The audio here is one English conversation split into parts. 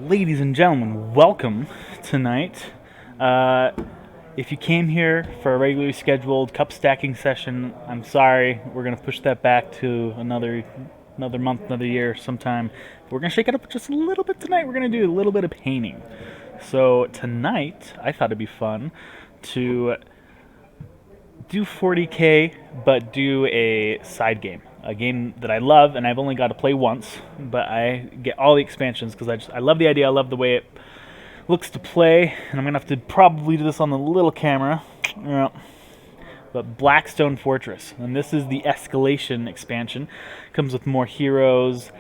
Ladies and gentlemen, welcome tonight. If you came here for a regularly scheduled cup stacking session, I'm sorry. We're gonna push that back to another month, another year, sometime. We're gonna shake it up just a little bit tonight. We're gonna do a little bit of painting. So tonight, I thought it'd be fun to do 40K, but do a side game. A game that I love, and I've only got to play once, but I get all the expansions because I love the idea. I love the way it looks to play, and I'm gonna have to probably do this on the little camera. Yeah. But Blackstone Fortress, and this is the escalation expansion. Comes with more heroes,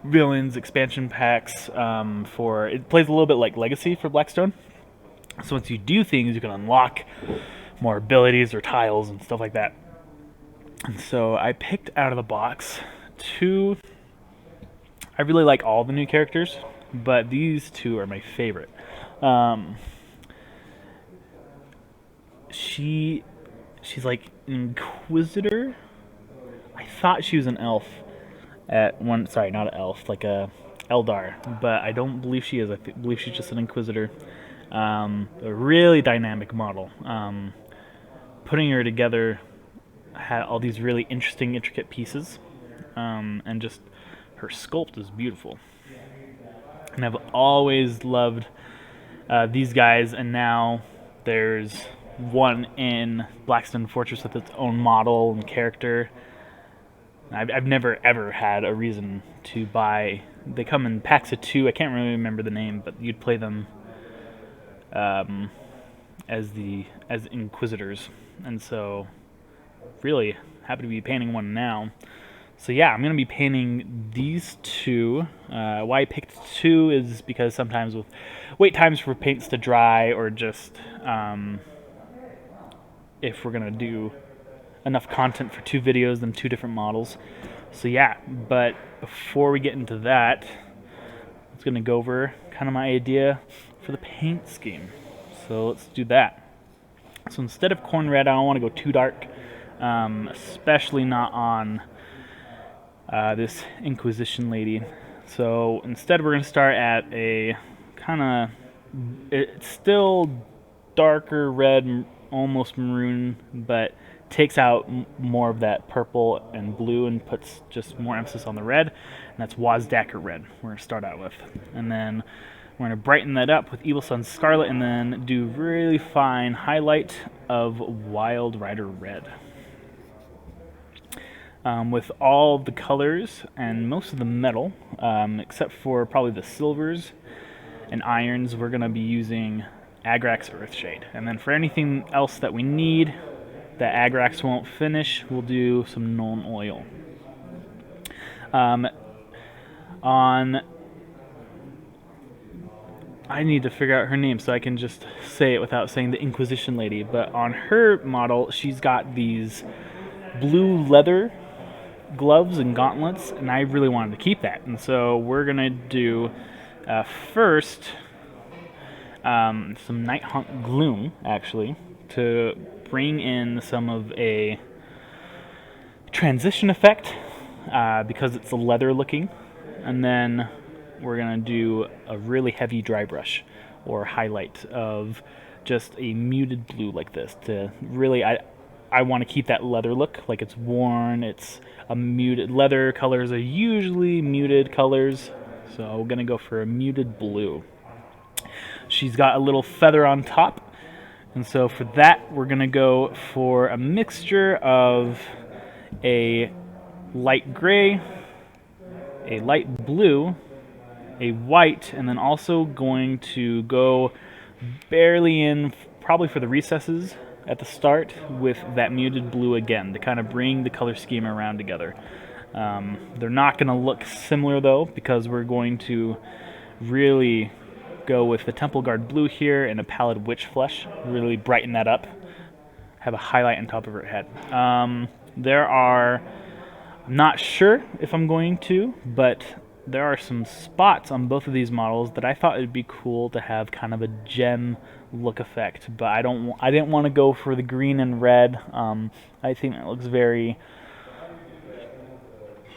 villains, expansion packs. It plays a little bit like Legacy for Blackstone. So once you do things, you can unlock more abilities or tiles and stuff like that. And so I picked out of the box two. I really like all the new characters, but these two are my favorite. She's like an Inquisitor. I thought she was an elf at one. Sorry, not an elf, like a Eldar, but I don't believe she is. I believe she's just an Inquisitor. A really dynamic model. Putting her together had all these really interesting, intricate pieces, and just her sculpt is beautiful. And I've always loved these guys, and now there's one in Blackstone Fortress with its own model and character. I've never ever had a reason to buy. They come in packs of two. I can't really remember the name, but you'd play them as Inquisitors, and so really happy to be painting one now. So yeah, I'm going to be painting these two. Why I picked two is because sometimes with wait times for paints to dry, or just if we're going to do enough content for two videos, then two different models. So yeah, but before we get into that, I was going to go over kind of my idea for the paint scheme. So let's do that. So instead of corn red, I don't want to go too dark. Especially not on this Inquisition lady. So instead we're going to start at a kind of, it's still darker red, almost maroon, but takes out more of that purple and blue and puts just more emphasis on the red, and that's Wazdacker red we're going to start out with. And then we're going to brighten that up with Evil Sun Scarlet, and then do really fine highlight of Wild Rider red. With all the colors and most of the metal, except for probably the silvers and irons, we're going to be using Agrax Earthshade. And then for anything else that we need that Agrax won't finish, we'll do some Nuln Oil. I need to figure out her name so I can just say it without saying the Inquisition lady, but on her model, she's got these blue leather gloves and gauntlets, and I really wanted to keep that. And so we're going to do first some Nighthawk Gloom, actually, to bring in some of a transition effect because it's a leather looking. And then we're going to do a really heavy dry brush or highlight of just a muted blue like this to really, I want to keep that leather look, like it's worn, it's a muted, leather colors are usually muted colors, so we're going to go for a muted blue. She's got a little feather on top, and so for that we're going to go for a mixture of a light gray, a light blue, a white, and then also going to go barely in, probably for the recesses at the start, with that muted blue again to kind of bring the color scheme around together. They're not going to look similar though, because we're going to really go with the Temple Guard blue here and a Pallid Witch Flesh, really brighten that up, have a highlight on top of her head. I'm not sure if I'm going to, but there are some spots on both of these models that I thought it'd be cool to have kind of a gem look effect, but I didn't want to go for the green and red. I think that looks very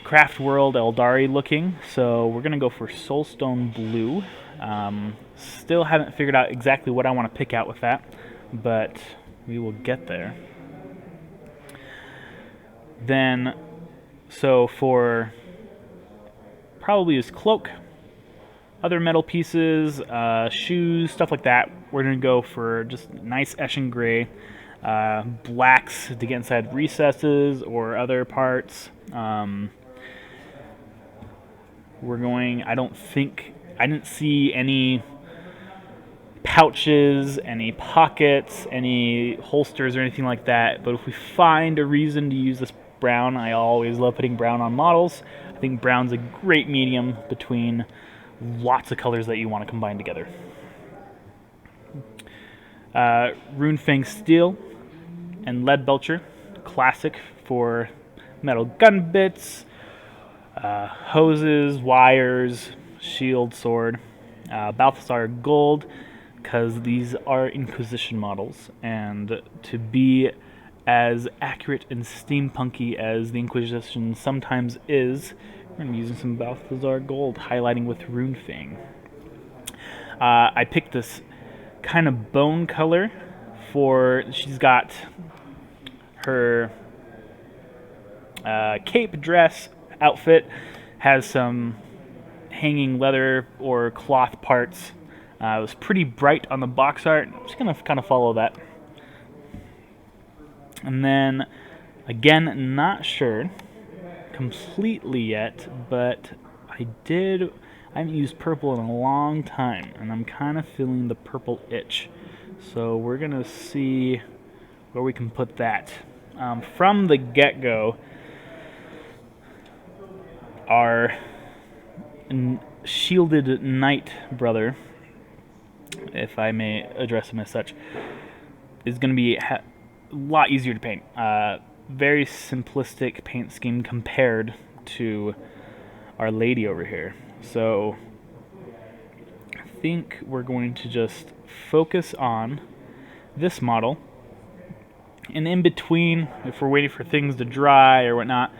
Craft World Eldari looking, so we're gonna go for Soulstone Blue Still haven't figured out exactly what I want to pick out with that, but we will get there. Then, so for probably his cloak, other metal pieces, shoes, stuff like that, we're going to go for just nice Eshin Gray, blacks to get inside recesses or other parts. I didn't see any pouches, any pockets, any holsters or anything like that, but if we find a reason to use this brown, I always love putting brown on models. I think brown's a great medium between lots of colors that you want to combine together. Runefang Steel and Lead Belcher, classic for metal gun bits, hoses, wires, shield, sword. Balthasar Gold, because these are Inquisition models, and to be as accurate and steampunky as the Inquisition sometimes is, we're going to be using some Balthasar Gold, highlighting with Runefang. I picked this kind of bone color for, she's got her cape dress outfit, has some hanging leather or cloth parts. It was pretty bright on the box art. I'm just going to kind of follow that. And then, again, not sure completely yet, but I haven't used purple in a long time, and I'm kind of feeling the purple itch. So we're going to see where we can put that. From the get-go, our shielded knight brother, if I may address him as such, is going to be a lot easier to paint. Very simplistic paint scheme compared to our lady over here. So I think we're going to just focus on this model, and in between, if we're waiting for things to dry or whatnot,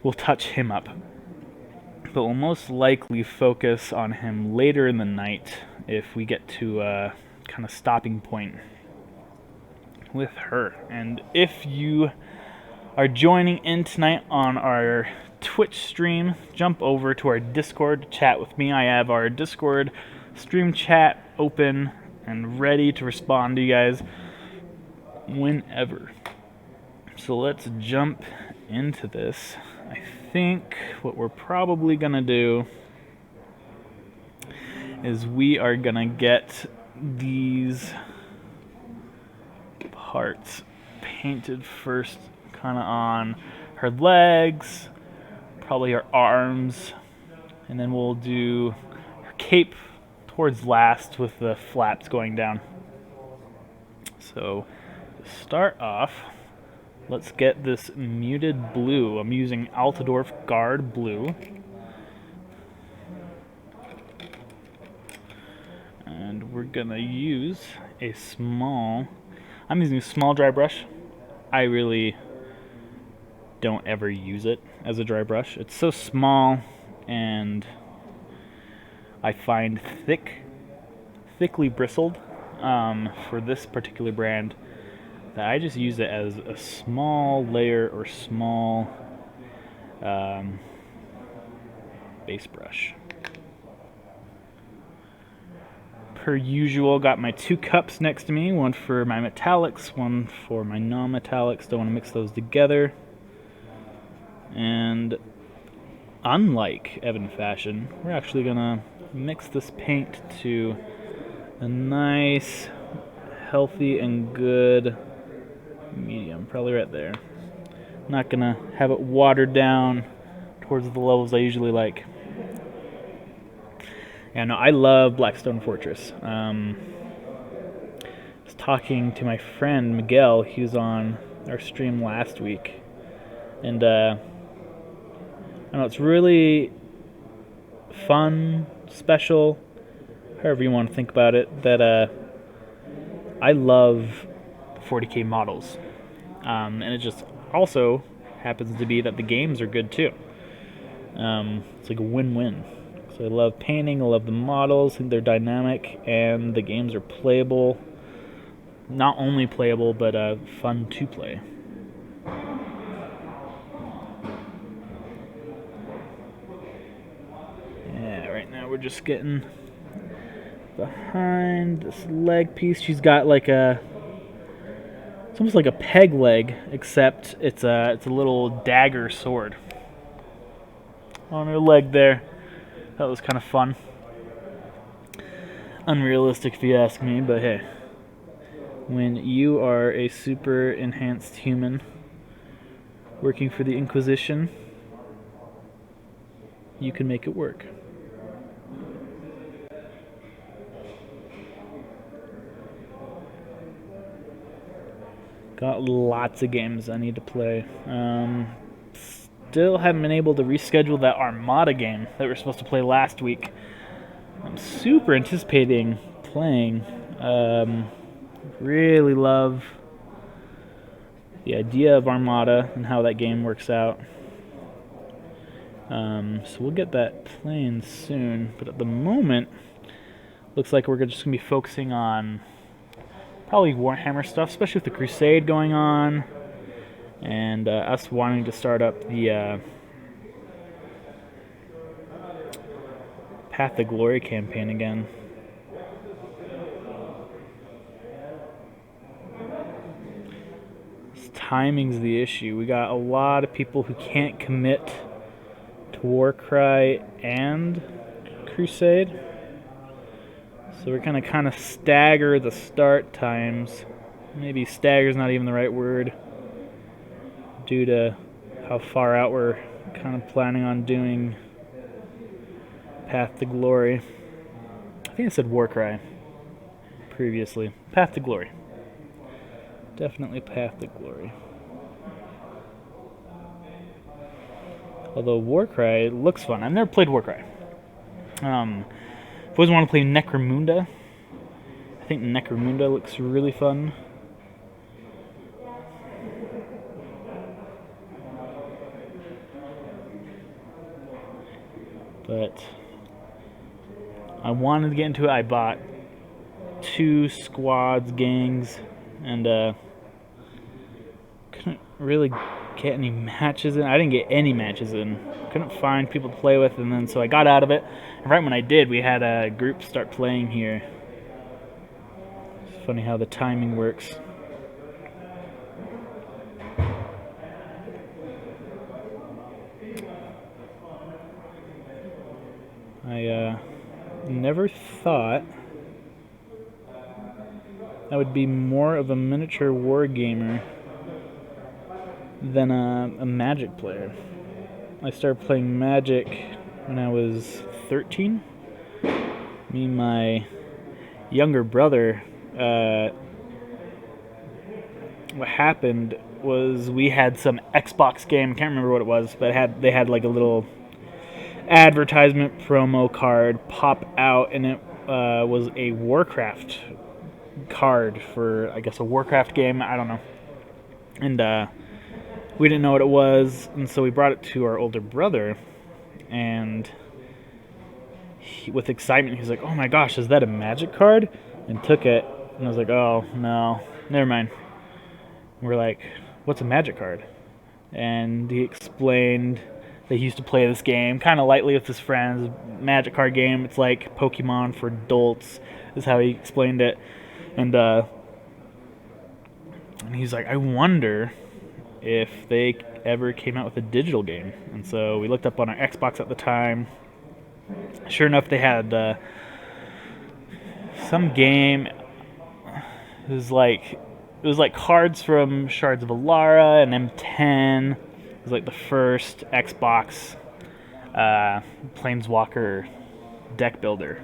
we'll touch him up. But we'll most likely focus on him later in the night if we get to a kind of stopping point with her. And if you are joining in tonight on our Twitch stream, jump over to our Discord to chat with me. I have our Discord stream chat open and ready to respond to you guys whenever. So let's jump into this. I think what we're probably going to do is we are going to get these parts painted first, kind of on her legs, probably her arms, and then we'll do her cape towards last with the flaps going down. So to start off, let's get this muted blue. I'm using Altadorf Guard Blue. And we're going to use I'm using a small dry brush. I really don't ever use it as a dry brush. It's so small, and I find thickly bristled for this particular brand, that I just use it as a small layer or small base brush. Per usual, got my 2 cups next to me, one for my metallics, one for my non-metallics. Don't want to mix those together. And unlike Evan Fashion, we're actually going to mix this paint to a nice, healthy, and good medium, probably right there. Not going to have it watered down towards the levels I usually like. Yeah, no, I love Blackstone Fortress. I was talking to my friend Miguel. He was on our stream last week, and I know it's really fun, special, however you want to think about it, that I love 40K models, and it just also happens to be that the games are good too. It's like a win-win. So I love painting, I love the models, I think they're dynamic, and the games are playable. Not only playable, but fun to play. Yeah, right now we're just getting behind this leg piece. She's got like it's almost like a peg leg, except it's a little dagger sword on her leg there. That was kind of fun. Unrealistic if you ask me, but hey. When you are a super enhanced human working for the Inquisition, you can make it work. Got lots of games I need to play. Still haven't been able to reschedule that Armada game that we were supposed to play last week. I'm super anticipating playing. Really love the idea of Armada and how that game works out. So we'll get that playing soon. But at the moment, looks like we're just going to be focusing on probably Warhammer stuff, especially with the Crusade going on, and us wanting to start up the Path to Glory campaign again. Timing's the issue. We got a lot of people who can't commit to Warcry and Crusade. So we're gonna kind of stagger the start times. Maybe stagger's not even the right word, due to how far out we're kind of planning on doing Path to Glory. I think I said Warcry previously. Path to Glory. Definitely Path to Glory. Although Warcry looks fun. I've never played Warcry. I've always wanted to play Necromunda. I think Necromunda looks really fun. But I wanted to get into it. I bought 2 squads, gangs, and couldn't really get any matches in. I didn't get any matches in. Couldn't find people to play with, and then so I got out of it. And right when I did, we had a group start playing here. It's funny how the timing works. I never thought I would be more of a miniature war gamer than a Magic player. I started playing Magic when I was 13. Me and my younger brother, what happened was we had some Xbox game, I can't remember what it was, but they had like a little advertisement promo card pop out, and it was a Warcraft card for, I guess, a Warcraft game, I don't know. And we didn't know what it was, and so we brought it to our older brother, and with excitement, he was like, "Oh my gosh, is that a Magic card?" And took it, and I was like, "Oh no, never mind." And we're like, "What's a Magic card?" And he explained that he used to play this game kind of lightly with his friends. Magic card game. It's like Pokemon for adults, is how he explained it. And he's like, "I wonder if they ever came out with a digital game." And so we looked up on our Xbox at the time. Sure enough, they had some game. It was like cards from Shards of Alara and M10. It was like the first Xbox Planeswalker deck builder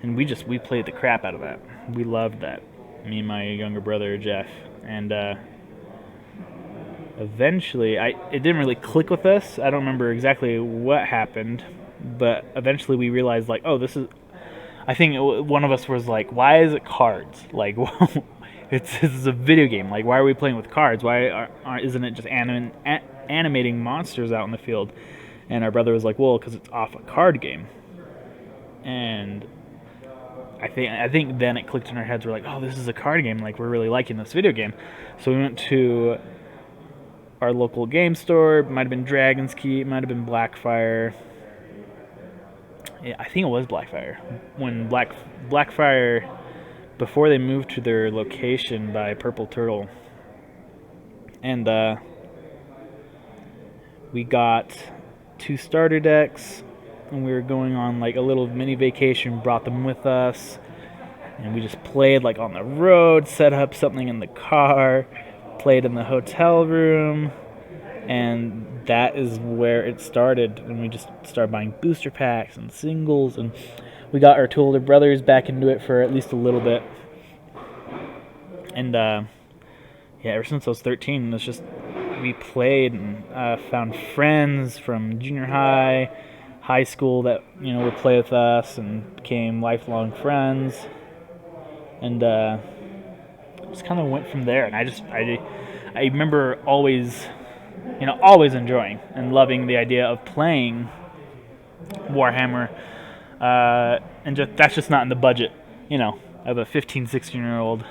and we played the crap out of that. We loved that. Me and my younger brother Jeff, and eventually it didn't really click with us. I don't remember exactly what happened, but eventually we realized, like, oh, this is, I think one of us was like, why is it cards? Like, this is a video game. Like, why are we playing with cards? Why isn't it just animating monsters out in the field? And our brother was like, well, because it's off a card game. And I think then it clicked in our heads. We're like, oh, this is a card game. Like, we're really liking this video game. So we went to our local game store. It might have been Dragon's Key. It might have been Blackfire. Yeah, I think it was Blackfire. When Blackfire, before they moved to their location by Purple Turtle. And we got 2 starter decks. And we were going on like a little mini vacation, brought them with us, and we just played like on the road, set up something in the car, played in the hotel room, and that is where it started. And we just started buying booster packs and singles, and we got our 2 older brothers back into it for at least a little bit. And yeah, ever since I was 13, it's just we played and found friends from junior high school that would play with us and became lifelong friends, and just kind of went from there. And I remember always enjoying and loving the idea of playing Warhammer, and that's just not in the budget of a 15, 16-year-old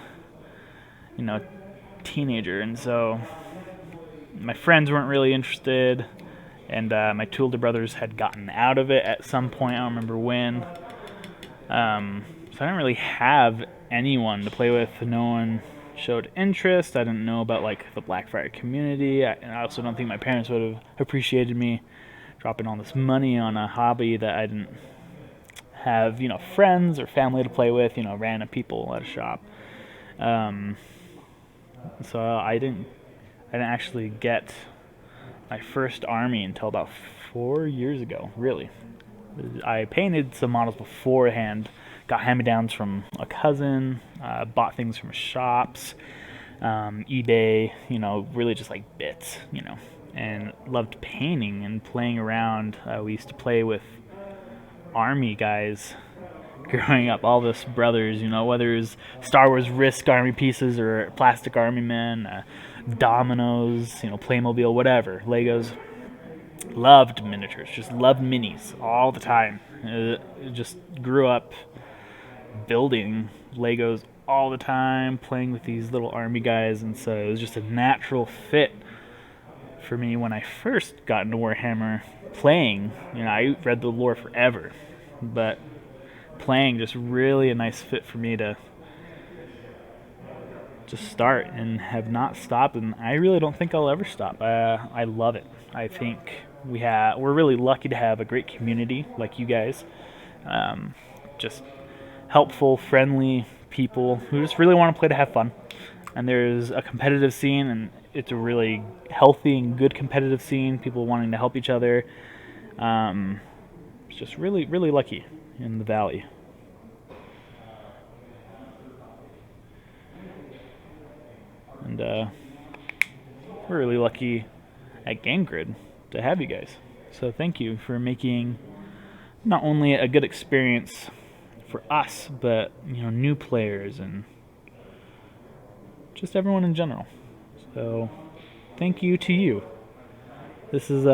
teenager. And so my friends weren't really interested. And my 2 older brothers had gotten out of it at some point. I don't remember when. So I didn't really have anyone to play with. No one showed interest. I didn't know about like the Blackfire community. And I also don't think my parents would have appreciated me dropping all this money on a hobby that I didn't have, friends or family to play with. Random people at a shop. So I didn't actually get my first army until about 4 years ago, really. I painted some models beforehand, got hand-me-downs from a cousin, bought things from shops, eBay, really just like bits, and loved painting and playing around. We used to play with army guys growing up, all of us brothers, whether it was Star Wars Risk army pieces or plastic army men, dominoes, Playmobil, whatever, Legos. Loved miniatures, just loved minis all the time. Just grew up building Legos all the time, playing with these little army guys, and so it was just a natural fit for me when I first got into Warhammer. Playing, I read the lore forever, but playing just really a nice fit for me to just start and have not stopped, and I really don't think I'll ever stop. I love it. I think we're really lucky to have a great community like you guys, just helpful, friendly people who just really want to play to have fun. And there's a competitive scene, and it's a really healthy and good competitive scene, people wanting to help each other. It's just really, really lucky in the Valley. And we're really lucky at Game Grid to have you guys. So thank you for making not only a good experience for us, but new players and just everyone in general. So thank you to you. This is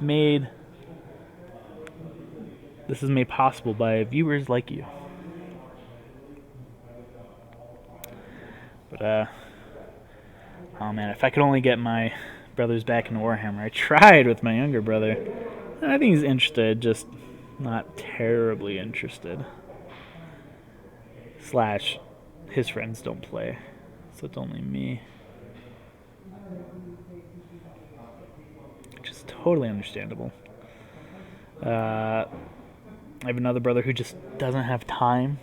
made possible by viewers like you. But oh man, if I could only get my brothers back into Warhammer. I tried with my younger brother. I think he's interested, just not terribly interested. / his friends don't play, so it's only me. Which is totally understandable. I have another brother who just doesn't have time,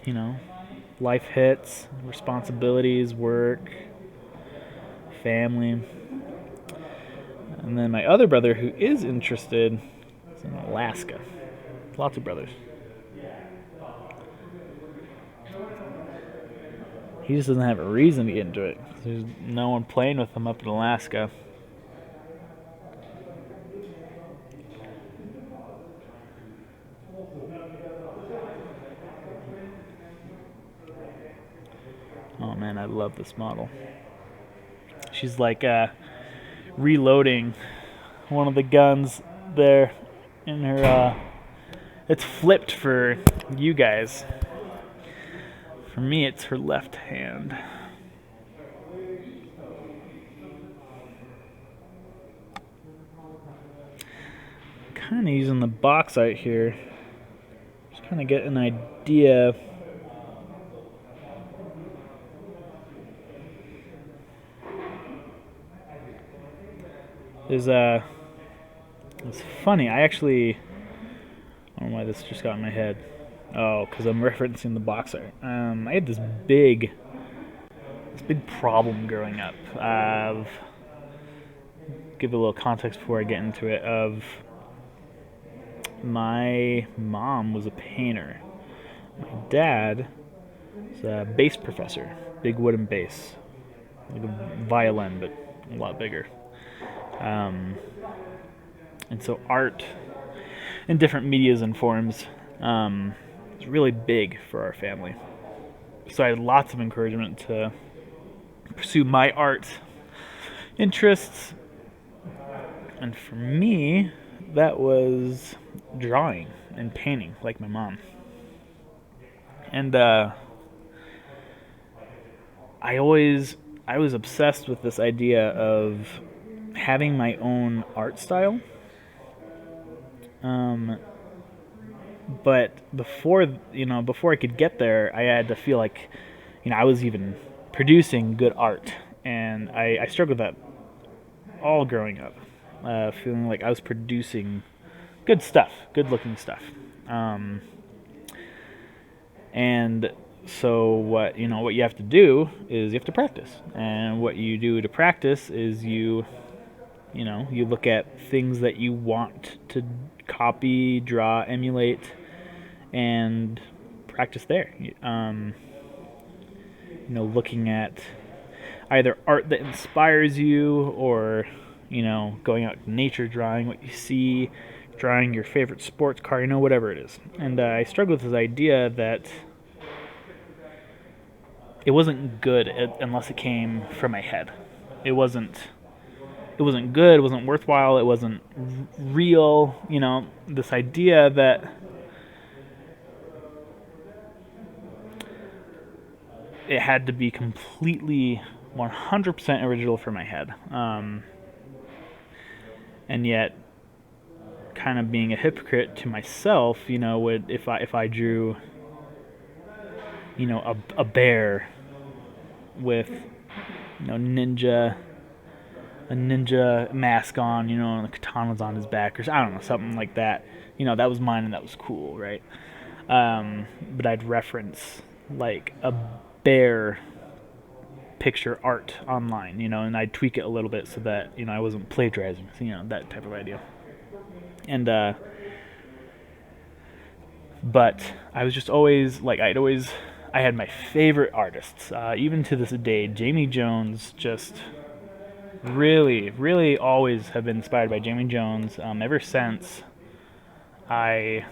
Life hits, responsibilities, work, family. And then my other brother who is interested is in Alaska. Lots of brothers. He just doesn't have a reason to get into it. There's no one playing with him up in Alaska. Oh man, I love this model. She's like reloading one of the guns there in her. It's flipped for you guys. For me, it's her left hand. Kind of using the box out here. Just kind of get an idea. It's funny. I don't know why this just got in my head. Oh, because I'm referencing the box art. I had this big problem growing up. Give a little context before I get into it. Of my mom was a painter. My dad is a bass professor, big wooden bass, like a violin, but a lot bigger. And so art in different medias and forms is really big for our family. So I had lots of encouragement to pursue my art interests. And for me, that was drawing and painting, like my mom. And I was obsessed with this idea of having my own art style. But before I could get there, I had to feel like, I was even producing good art, and I struggled with that all growing up, feeling like I was producing good stuff, good-looking stuff, and so what you have to do is you have to practice, and what you do to practice is you look at things that you want to copy, draw, emulate, and practice there. Looking at either art that inspires you, or going out to nature, drawing what you see, drawing your favorite sports car, whatever it is. And I struggled with this idea that it wasn't good unless it came from my head. It wasn't good, it wasn't worthwhile, it wasn't real. This idea that it had to be completely 100% original for my head. And yet, kind of being a hypocrite to myself, if I drew, a bear with, a ninja mask on, and the katana's on his back, or I don't know, something like that. That was mine and that was cool, right? But I'd reference like a bear picture art online, and I'd tweak it a little bit so that, I wasn't plagiarizing, that type of idea. And, but I was just always, I had my favorite artists, even to this day. Jamie Jones, just really, really always have been inspired by Jamie Jones, ever since I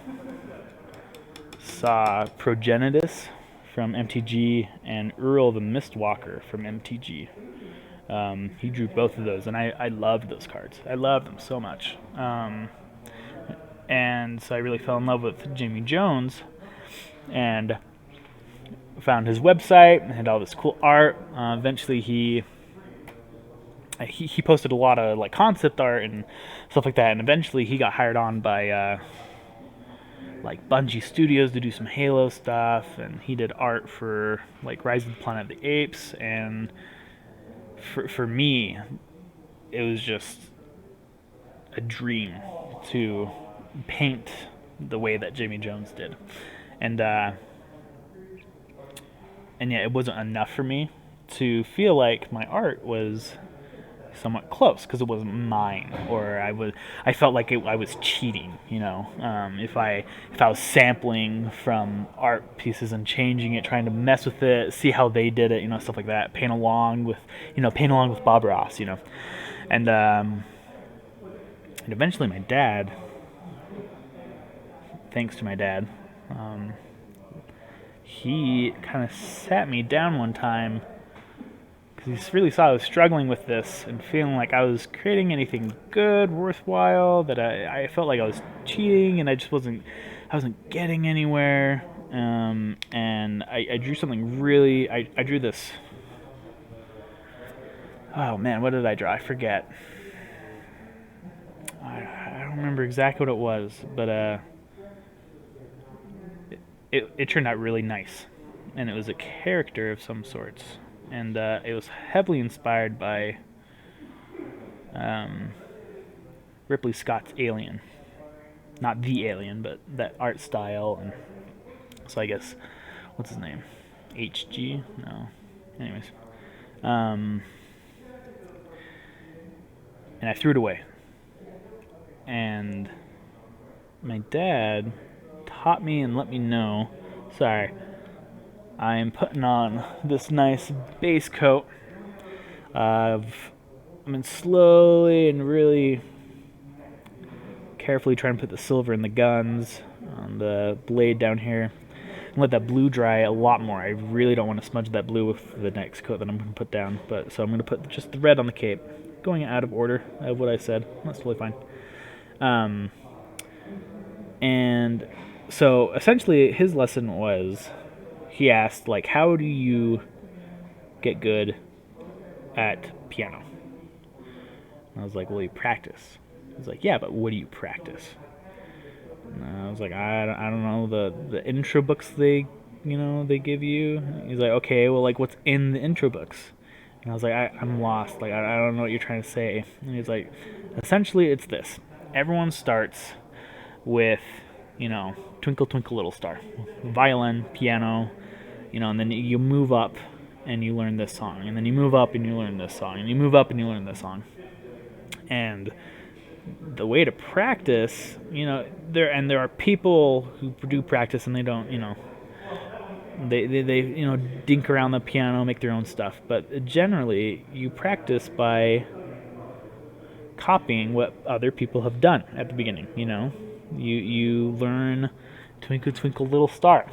saw Progenitus from MTG and Earl the Mistwalker from MTG. He drew both of those, and I loved those cards. I loved them so much. And so I really fell in love with Jamie Jones, and found his website and had all this cool art. Eventually he posted a lot of like concept art and stuff like that, and eventually he got hired on by like Bungie Studios to do some Halo stuff, and he did art for like Rise of the Planet of the Apes. And for me, it was just a dream to paint the way that Jamie Jones did. And yeah, it wasn't enough for me to feel like my art was somewhat close, because it wasn't mine, or I felt like I was cheating, if I was sampling from art pieces and changing it, trying to mess with it, see how they did it, stuff like that, paint along with Bob Ross, and eventually my dad, thanks to my dad, he kind of sat me down one time, because he really saw I was struggling with this and feeling like I was creating anything good, worthwhile, that I felt like I was cheating and I wasn't getting anywhere. And I drew something really, I drew this. Oh man, what did I draw? I forget. I don't remember exactly what it was, but it turned out really nice, and it was a character of some sorts, and it was heavily inspired by um, Ripley Scott's Alien, not the Alien, but that art style, and so I guess what's his name, HG? No, anyways, um, and I threw it away, and my dad taught me and let me know. Sorry, I'm putting on this nice base coat. I've been slowly and really carefully trying to put the silver in the guns on the blade down here and let that blue dry a lot more. I really don't want to smudge that blue with the next coat that I'm going to put down, but so I'm going to put just the red on the cape, going out of order of what I said. That's totally fine. And so essentially his lesson was, he asked, like, how do you get good at piano? And I was like, well, you practice. He's like, yeah, but what do you practice? And I was like, I don't know, the intro books they give you. He's like, okay, well, like, what's in the intro books? And I was like, I'm lost. Like, I don't know what you're trying to say. And he's like, essentially, it's this. Everyone starts with, Twinkle, Twinkle, Little Star. Violin, piano, and then you move up and you learn this song. And then you move up and you learn this song. And you move up and you learn this song. And the way to practice, there are people who do practice and they don't, they dink around the piano, make their own stuff. But generally, you practice by copying what other people have done at the beginning. You learn Twinkle Twinkle Little Star.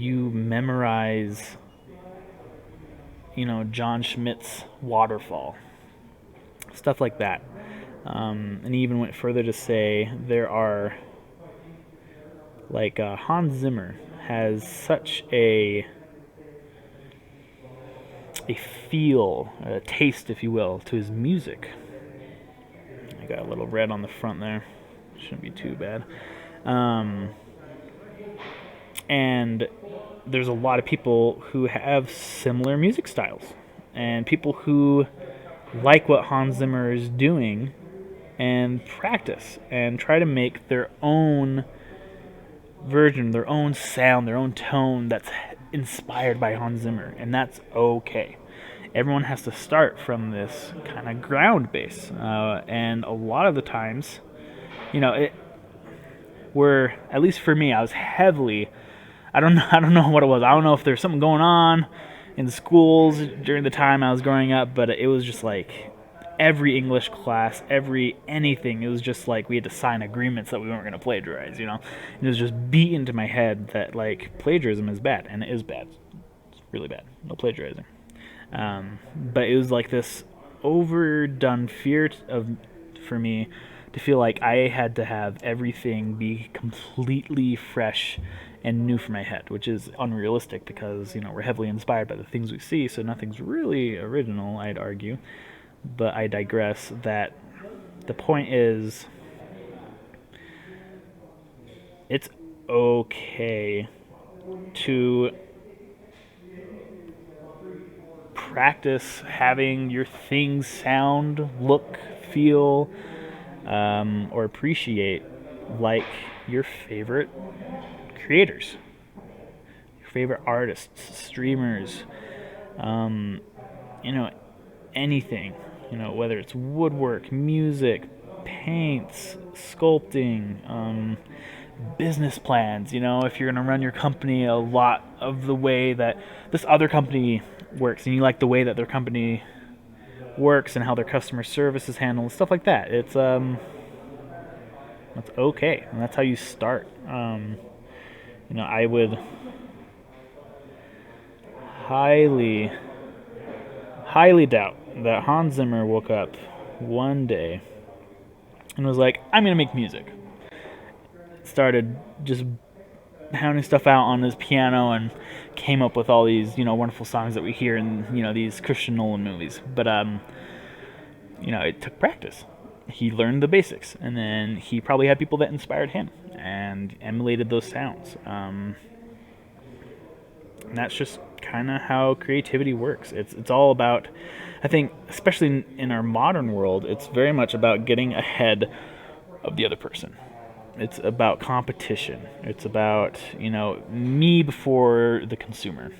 You memorize, John Schmidt's Waterfall, stuff like that. And he even went further to say there are, like, Hans Zimmer has such a feel, a taste, if you will, to his music. I got a little red on the front there. Shouldn't be too bad. And there's a lot of people who have similar music styles, and people who like what Hans Zimmer is doing and practice and try to make their own version, their own sound, their own tone that's inspired by Hans Zimmer, and that's okay. Everyone has to start from this kind of ground base, and a lot of the times, at least for me, I was heavily, I don't know what it was. I don't know if there's something going on in schools during the time I was growing up, but it was just like every English class, anything, it was just like we had to sign agreements that we weren't going to plagiarize, And it was just beat into my head that, like, plagiarism is bad, and it is bad. It's really bad. No plagiarizing. But it was like this overdone fear for me to feel like I had to have everything be completely fresh and new for my head, which is unrealistic because, we're heavily inspired by the things we see, so nothing's really original, I'd argue. But I digress. That the point is, it's okay to practice having your things sound, look, feel, or appreciate like your favorite creators, your favorite artists, streamers, anything, whether it's woodwork, music, paints, sculpting, business plans, if you're going to run your company a lot of the way that this other company works and you like the way that their company works and how their customer service is handled, stuff like that. It's that's okay, and that's how you start. I would highly, highly doubt that Hans Zimmer woke up one day and was like, I'm going to make music. Started just pounding stuff out on his piano and came up with all these, wonderful songs that we hear in, these Christian Nolan movies. But, it took practice. He learned the basics, and then he probably had people that inspired him and emulated those sounds. And that's just kind of how creativity works. It's all about, I think, especially in our modern world, it's very much about getting ahead of the other person. It's about competition. It's about, me before the consumer.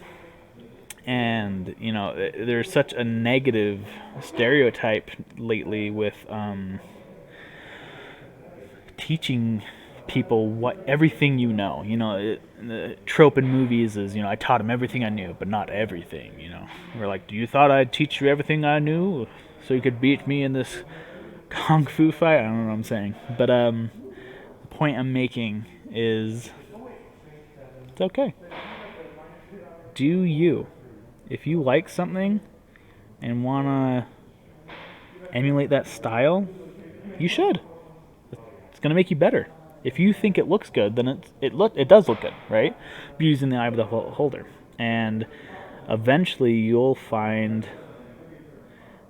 And, there's such a negative stereotype lately with teaching people everything you know. The trope in movies is, I taught him everything I knew, but not everything, We're like, do you thought I'd teach you everything I knew so you could beat me in this kung fu fight? I don't know what I'm saying. But the point I'm making is it's okay. Do you. If you like something and want to emulate that style, you should. It's going to make you better. If you think it looks good, then it does look good, right? Beauty's in the eye of the beholder. And eventually you'll find,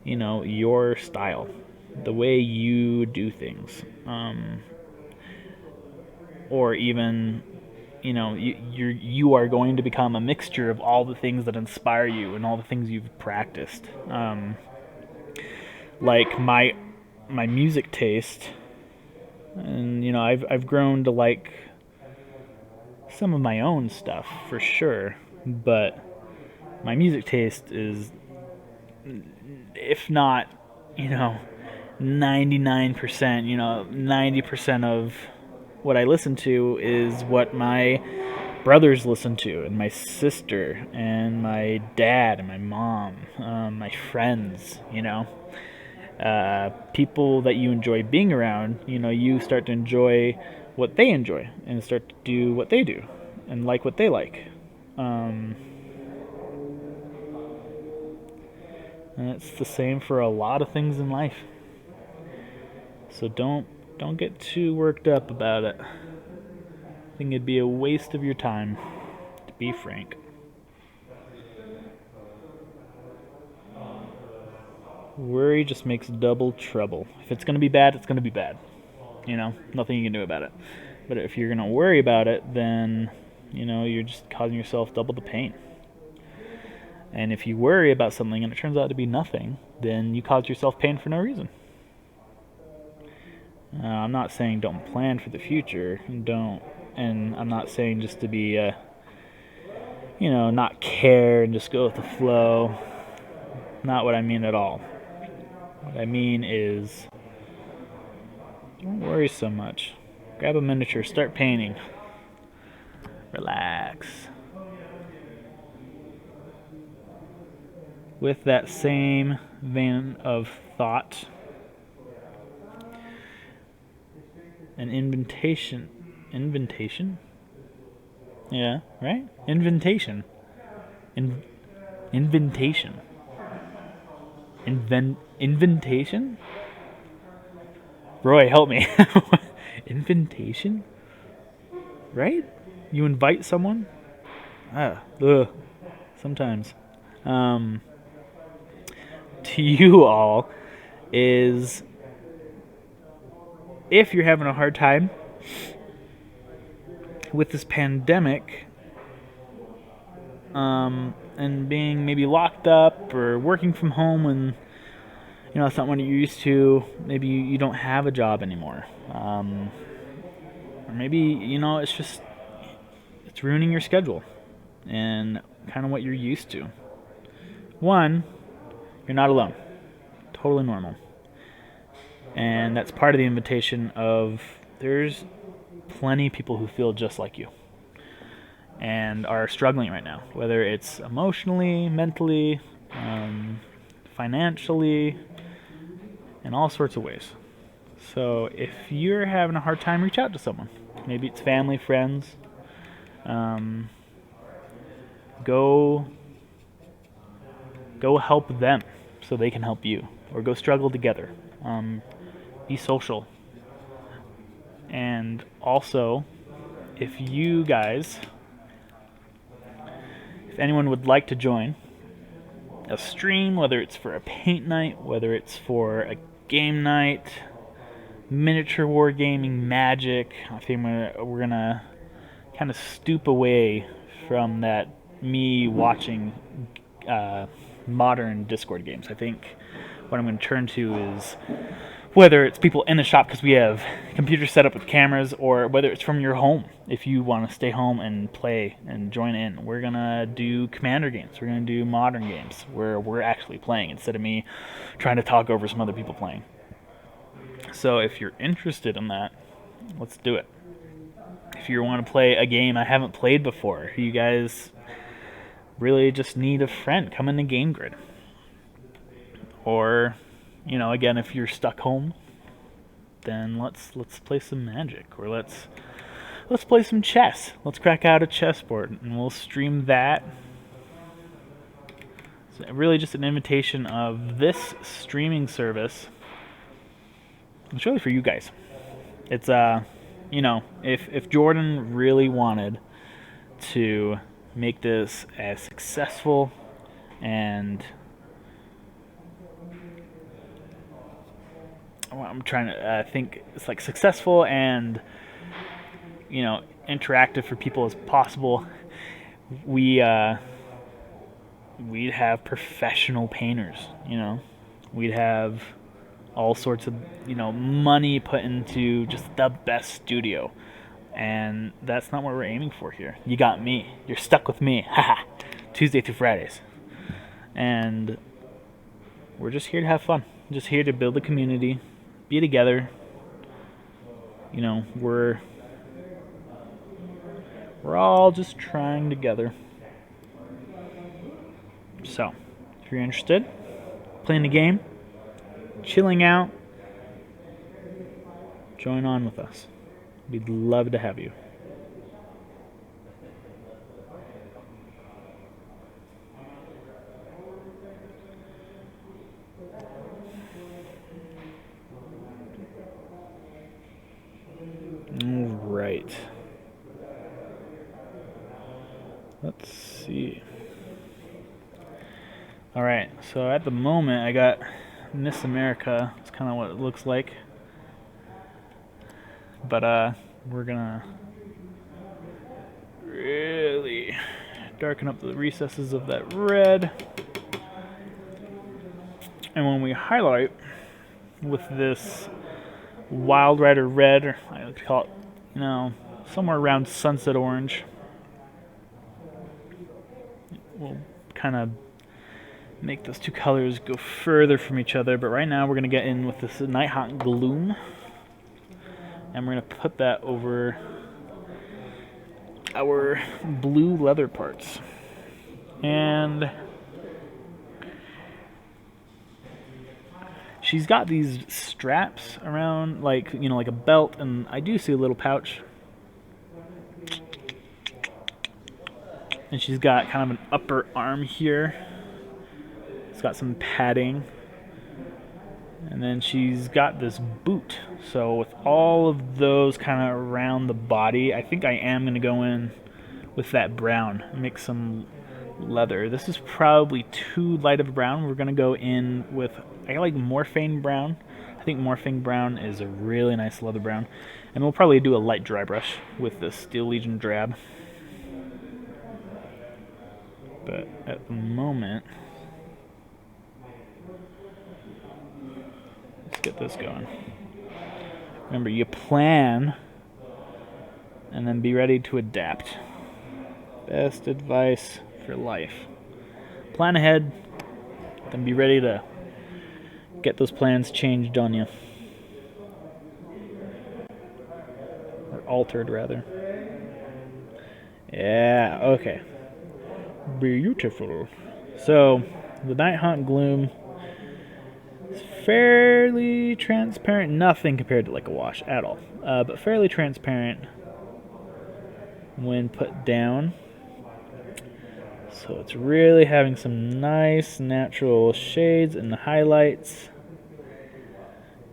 your style, the way you do things. Or even, you are going to become a mixture of all the things that inspire you and all the things you've practiced. Like my music taste, and I've grown to like some of my own stuff for sure, but my music taste is, if not, 99%, 90% of what I listen to is what my brothers listen to, and my sister, and my dad, and my mom, my friends, people that you enjoy being around. You start to enjoy what they enjoy and start to do what they do and like what they like. And it's the same for a lot of things in life. So don't get too worked up about it. I think it'd be a waste of your time, to be frank. Worry just makes double trouble. If it's going to be bad, it's going to be bad. Nothing you can do about it. But if you're going to worry about it, then, you're just causing yourself double the pain. And if you worry about something and it turns out to be nothing, then you cause yourself pain for no reason. I'm not saying don't plan for the future, and I'm not saying just to be, not care and just go with the flow. Not what I mean at all. What I mean is, don't worry so much. Grab a miniature, start painting. Relax. With that same vein of thought, an invitation? Yeah, right? Invitation. Invitation. Invitation? Roy, help me. Invitation? Right? You invite someone? Sometimes. To you all is, if you're having a hard time with this pandemic, and being maybe locked up or working from home, and it's not what you're used to. Maybe you don't have a job anymore, or maybe it's ruining your schedule and kind of what you're used to. One, you're not alone. Totally normal. And that's part of the invitation of, there's plenty of people who feel just like you and are struggling right now, whether it's emotionally, mentally, financially, in all sorts of ways. So if you're having a hard time, reach out to someone. Maybe it's family, friends. Go go help them so they can help you, or go struggle together. Be social. And also, if anyone would like to join a stream, whether it's for a paint night, whether it's for a game night, miniature wargaming, magic, I think we're gonna kind of stoop away from that me watching modern Discord games. I think what I'm going to turn to is whether it's people in the shop because we have computers set up with cameras, or whether it's from your home if you want to stay home and play and join in. We're going to do commander games. We're going to do modern games where we're actually playing instead of me trying to talk over some other people playing. So if you're interested in that, let's do it. If you want to play a game I haven't played before, you guys really just need a friend, come in the game grid. Or, again, if you're stuck home, then let's play some Magic, or let's play some chess. Let's crack out a chessboard and we'll stream that. So really just an invitation of this streaming service. It's really for you guys. It's if Jordan really wanted to make this as successful and I'm trying to think it's like successful and interactive for people as possible, we'd have professional painters. We'd have all sorts of money put into just the best studio, and that's not what we're aiming for here. You got me. You're stuck with me. Haha. Tuesday through Fridays, and we're just here to have fun. Just here to build a community, be together. We're all just trying together. So, if you're interested, playing the game, chilling out, join on with us. We'd love to have you. All right. Let's see. All right, so at the moment I got Miss America. It's kind of what it looks like. But we're gonna really darken up the recesses of that red. And when we highlight with this Wild Rider red, or I like to call it, somewhere around sunset orange, we'll kind of make those two colors go further from each other. But right now we're going to get in with this Night Haunt Gloom, and we're going to put that over our blue leather parts. And she's got these straps around, like a belt, and I do see a little pouch. And she's got kind of an upper arm here. It's got some padding. And then she's got this boot. So with all of those kind of around the body, I think I am going to go in with that brown, mix some leather. This is probably too light of a brown. We're going to go in with, I like Morphine brown. I think Morphine brown is a really nice leather brown. And we'll probably do a light dry brush with the Steel Legion drab. But at the moment, let's get this going. Remember, you plan and then be ready to adapt. Best advice for life. Plan ahead, then be ready to get those plans changed on you. Or altered, rather. Yeah, okay. Beautiful. So, the Night Haunt Gloom is fairly transparent. Nothing compared to like a wash at all. But fairly transparent when put down. So So it's really having some nice natural shades and highlights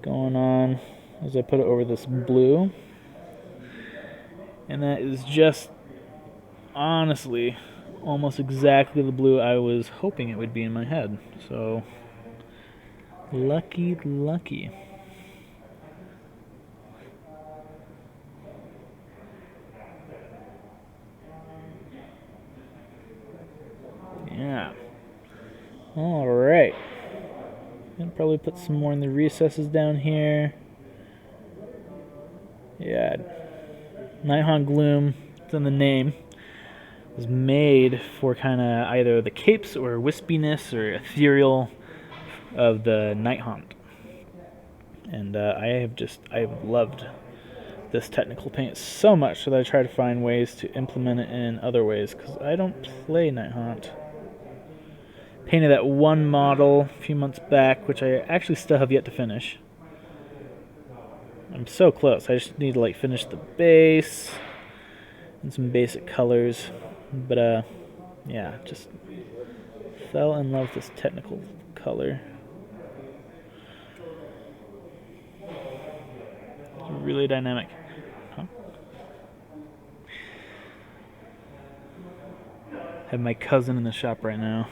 going on as I put it over this blue. And that is just, honestly, almost exactly the blue I was hoping it would be in my head. So, lucky, lucky. Yeah. All right. I'll probably put some more in the recesses down here. Yeah. Nighthaunt Gloom, it's in the name, was made for kind of either the capes or wispiness or ethereal of the Nighthaunt. And I've loved this technical paint so much that I try to find ways to implement it in other ways, because I don't play Nighthaunt. Painted that one model a few months back, which I actually still have yet to finish. I'm so close. I just need to finish the base and some basic colors. But yeah, just fell in love with this technical color. It's really dynamic. Huh? Have my cousin in the shop right now.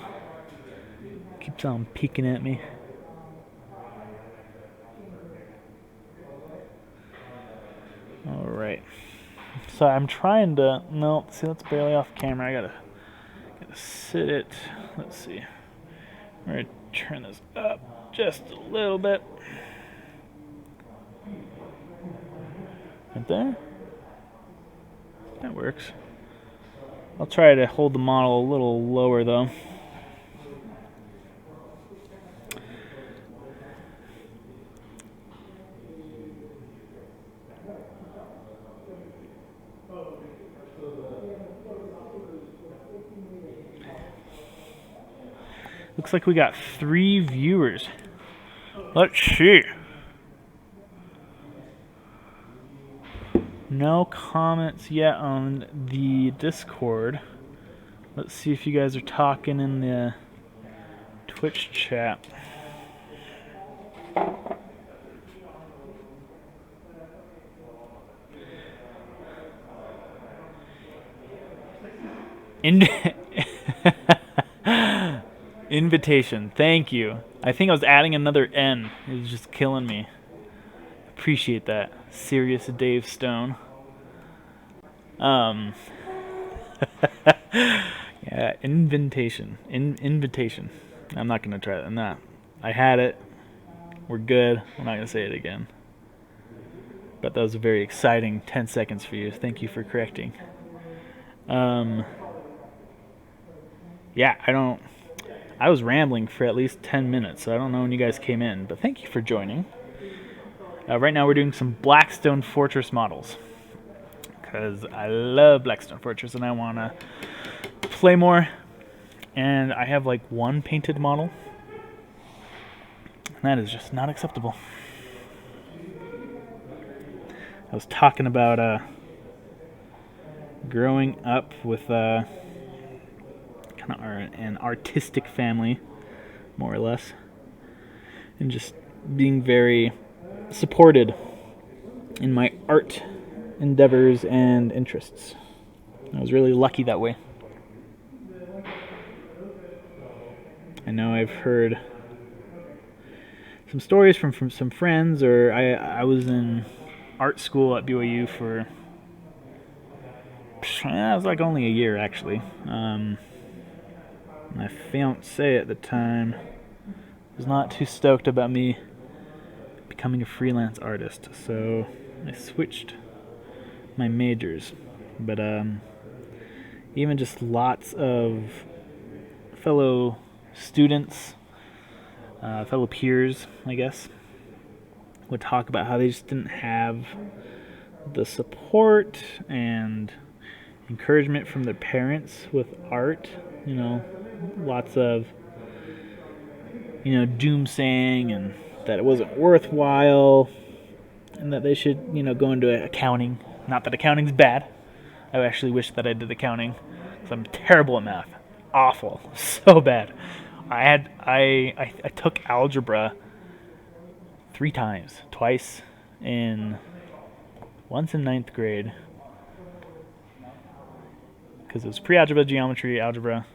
Keeps on peeking at me. Alright. So I'm trying to... No, see, that's barely off camera. I gotta sit it. Let's see. I'm gonna turn this up just a little bit. Right there. That works. I'll try to hold the model a little lower though. Looks like we got 3 viewers. Let's see. No comments yet on the Discord. Let's see if you guys are talking in the Twitch chat. Invitation. Thank you. I think I was adding another N. It was just killing me. Appreciate that. Serious Dave Stone. Yeah, invitation. Invitation. I'm not gonna try that. I'm not. I had it. We're good. I'm not gonna say it again. But that was a very exciting 10 seconds for you. Thank you for correcting. Yeah, I was rambling for at least 10 minutes, so I don't know when you guys came in, but thank you for joining. Right now we're doing some Blackstone Fortress models, because I love Blackstone Fortress and I want to play more. And I have one painted model, and that is just not acceptable. I was talking about growing up with kind of an artistic family, more or less, and just being very supported in my art endeavors and interests. I was really lucky that way. I know I've heard some stories from some friends, or I was in art school at BYU for, it was only a year actually. My fiance at the time was not too stoked about me becoming a freelance artist, so I switched my majors. But even just lots of fellow students, fellow peers, I guess, would talk about how they just didn't have the support and encouragement from their parents with art. Lots of doomsaying, and that it wasn't worthwhile, and that they should go into accounting. Not that accounting's bad. I actually wish that I did accounting, because I'm terrible at math. awful, so bad. I took algebra 3 times, twice in once in ninth grade, because it was pre-algebra, geometry, algebra.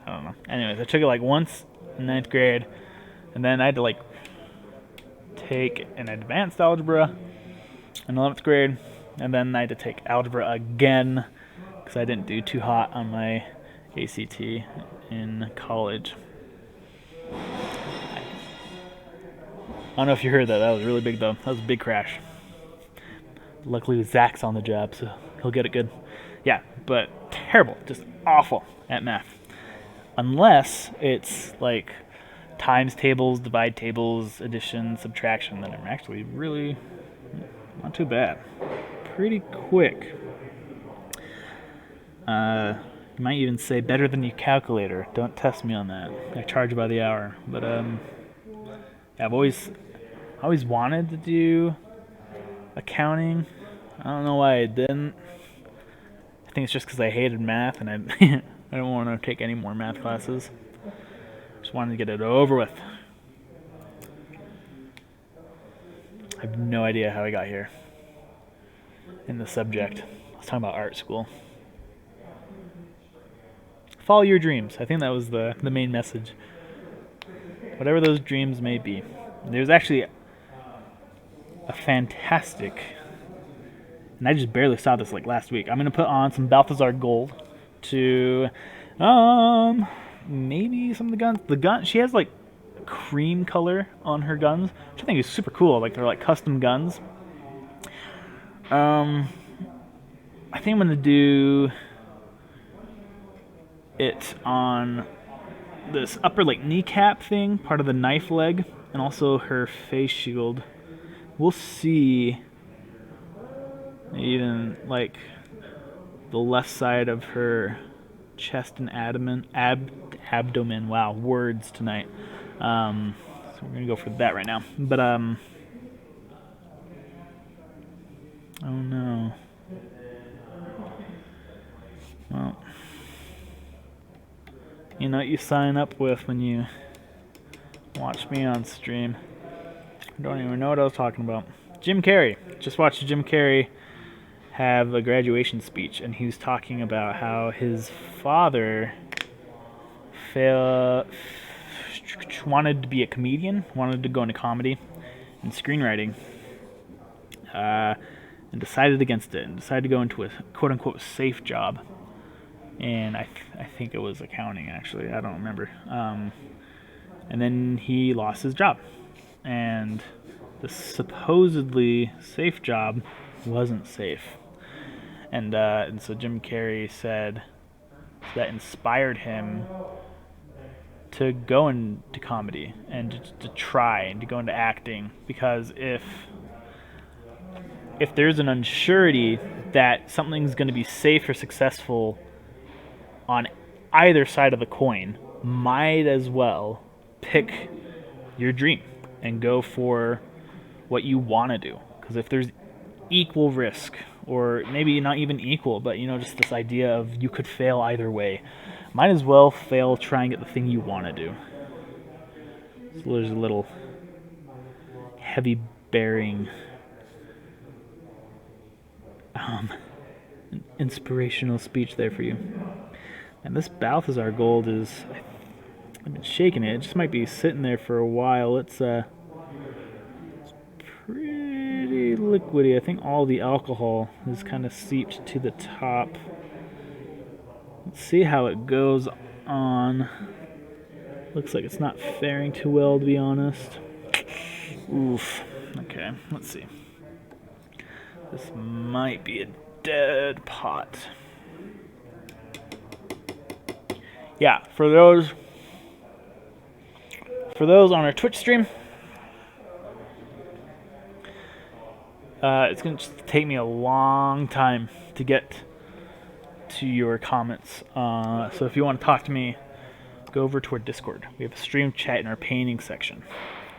I don't know. Anyways, I took it like once in ninth grade, and then I had to like take an advanced algebra in 11th grade, and then I had to take algebra again because I didn't do too hot on my ACT in college. I don't know if you heard that. That was really big, though. That was a big crash. Luckily, Zach's on the job, so he'll get it good. Yeah, but terrible. Just awful at math. Unless it's like times tables, divide tables, addition, subtraction, then I'm actually really not too bad. Pretty quick. You might even say better than your calculator. Don't test me on that. I charge by the hour. But yeah, I've always wanted to do accounting. I don't know why I didn't. I think it's just because I hated math and I I don't want to take any more math classes. Just wanted to get it over with. I have no idea how I got here in the subject. I was talking about art school. Follow your dreams. I think that was the main message. Whatever those dreams may be. There's actually a fantastic, and I just barely saw this like last week. I'm going to put on some Balthazar Gold to maybe some of the guns. The gun, she has like cream color on her guns, which I think is super cool. Like they're like custom guns. I think I'm going to do it on this upper like kneecap thing, part of the knife leg, and also her face shield. We'll see. Even like the left side of her chest and abdomen. Wow, words tonight. So we're gonna go for that right now. But oh no. Well, you know what you sign up with when you watch me on stream. I don't even know what I was talking about. Jim Carrey. Just watched Jim Carrey have a graduation speech, and he was talking about how his father wanted to be a comedian, wanted to go into comedy and screenwriting, and decided against it, and decided to go into a quote-unquote safe job. And I think it was accounting, actually. I don't remember. And then he lost his job. And the supposedly safe job wasn't safe. And so Jim Carrey said that inspired him to go into comedy and to try and to go into acting, because if there's an unsurety that something's going to be safe or successful on either side of the coin, might as well pick your dream and go for what you want to do. Because if there's equal risk, or maybe not even equal, but just this idea of you could fail either way, might as well fail trying to get the thing you want to do. So there's a little heavy bearing inspirational speech there for you. And this Balthazar Gold is, I've been shaking it. It just might be sitting there for a while. It's pretty liquidy. I think all the alcohol is kind of seeped to the top. Let's see how it goes on. Looks like it's not faring too well, to be honest. Oof. Okay, let's see. This might be a dead pot. Yeah, for those on our Twitch stream, it's going to take me a long time to get to your comments. So if you want to talk to me, go over to our Discord. We have a stream chat in our painting section,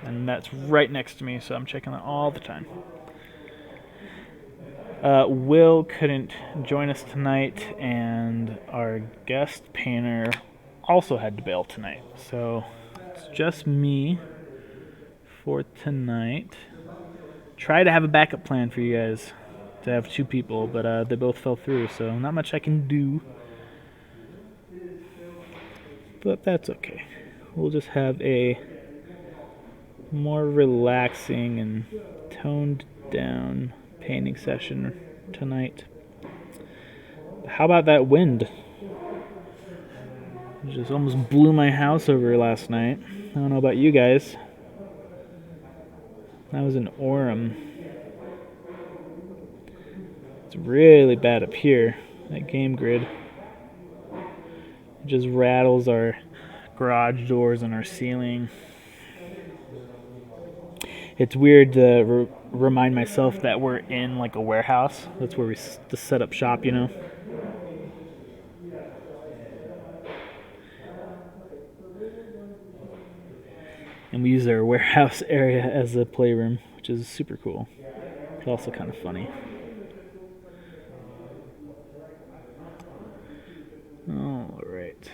and that's right next to me, so I'm checking that all the time. Will couldn't join us tonight, and our guest painter also had to bail tonight. So it's just me for tonight. Try to have a backup plan for you guys to have 2 people, but they both fell through, so not much I can do. But that's okay. We'll just have a more relaxing and toned down painting session tonight. How about that wind? It just almost blew my house over last night. I don't know about you guys. I was in Orem. It's really bad up here, that game grid. It just rattles our garage doors and our ceiling. It's weird to remind myself that we're in like a warehouse. That's where we set up shop, you know. And we use our warehouse area as a playroom, which is super cool. But also kind of funny. Alright.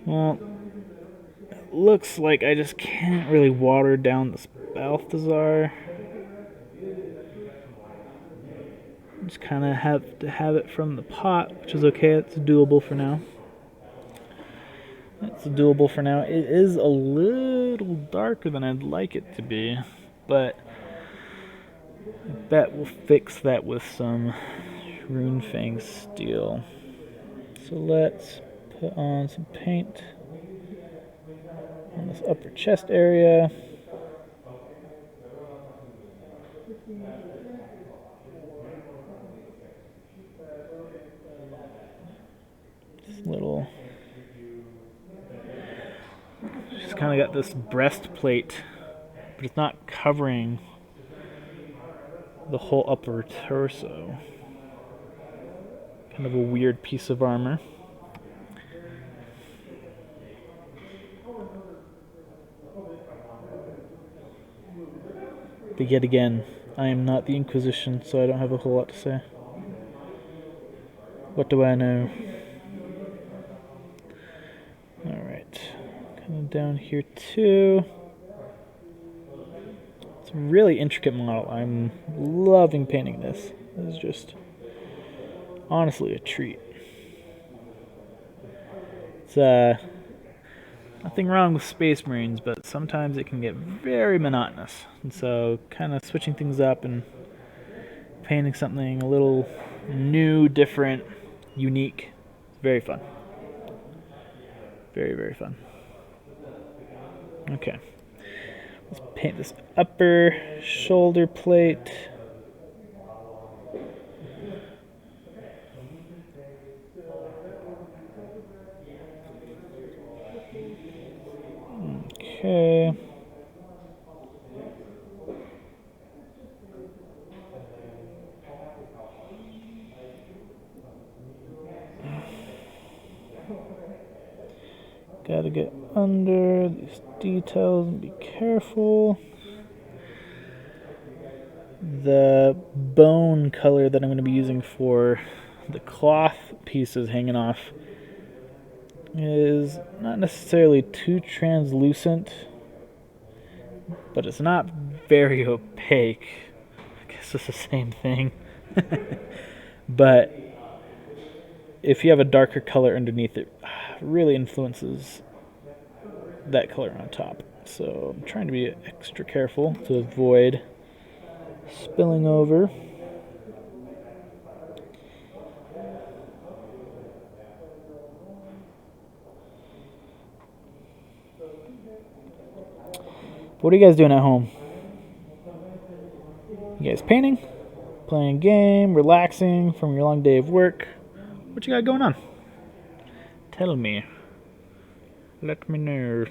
Well, it looks like I just can't really water down this Balthazar. Just kind of have to have it from the pot, which is okay. It's doable for now. It is a little darker than I'd like it to be, but I bet we'll fix that with some Runefang steel. So let's put on some paint on this upper chest area. This little... She's kind of got this breastplate, but it's not covering the whole upper torso. Kind of a weird piece of armor. But yet again, I am not the Inquisition, so I don't have a whole lot to say. What do I know? Alright. Kind of down here too. It's a really intricate model. I'm loving painting this. This is just honestly a treat. It's nothing wrong with Space Marines, but sometimes it can get very monotonous. And so kind of switching things up and painting something a little new, different, unique. Very fun. Very, very fun. Okay. Let's paint this upper shoulder plate. Okay. Gotta get under these details and be careful. The bone color that I'm going to be using for the cloth pieces hanging off is not necessarily too translucent, but it's not very opaque. I guess it's the same thing. But if you have a darker color underneath, it really influences that color on top. So I'm trying to be extra careful to avoid spilling over. What are you guys doing at home? You guys painting? Playing a game? Relaxing from your long day of work? What you got going on? Tell me. Let me know.